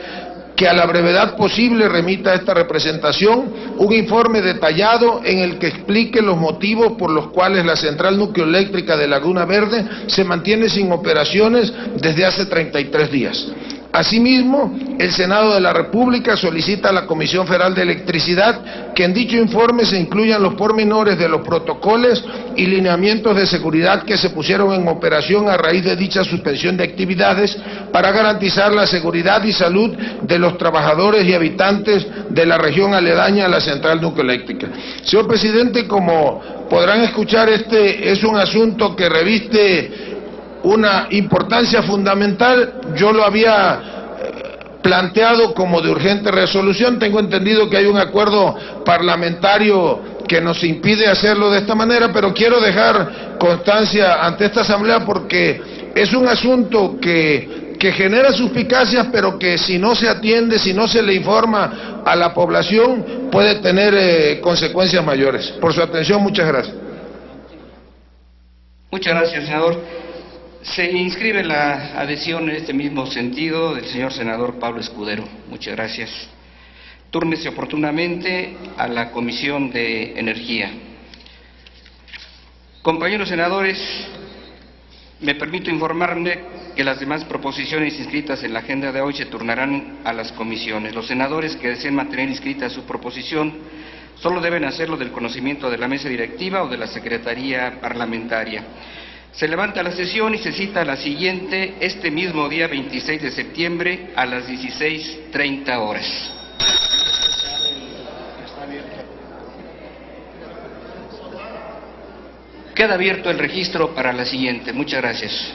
que a la brevedad posible remita a esta representación un informe detallado en el que explique los motivos por los cuales la central nucleoeléctrica de Laguna Verde se mantiene sin operaciones desde hace 33 días. Asimismo, el Senado de la República solicita a la Comisión Federal de Electricidad que en dicho informe se incluyan los pormenores de los protocolos y lineamientos de seguridad que se pusieron en operación a raíz de dicha suspensión de actividades para garantizar la seguridad y salud de los trabajadores y habitantes de la región aledaña a la central nucleoeléctrica. Señor presidente, como podrán escuchar, este es un asunto que reviste una importancia fundamental. Yo lo había planteado como de urgente resolución. Tengo entendido que hay un acuerdo parlamentario que nos impide hacerlo de esta manera, pero quiero dejar constancia ante esta Asamblea porque es un asunto que genera suspicacias, pero que si no se atiende, si no se le informa a la población, puede tener consecuencias mayores. Por su atención, muchas gracias. Muchas gracias, senador. Se inscribe la adhesión en este mismo sentido del señor senador Pablo Escudero. Muchas gracias. Túrnese oportunamente a la Comisión de Energía. Compañeros senadores, me permito informarle que las demás proposiciones inscritas en la agenda de hoy se turnarán a las comisiones. Los senadores que deseen mantener inscrita su proposición solo deben hacerlo del conocimiento de la mesa directiva o de la Secretaría Parlamentaria. Se levanta la sesión y se cita la siguiente este mismo día 26 de septiembre a las 16:30 horas. Queda abierto el registro para la siguiente. Muchas gracias.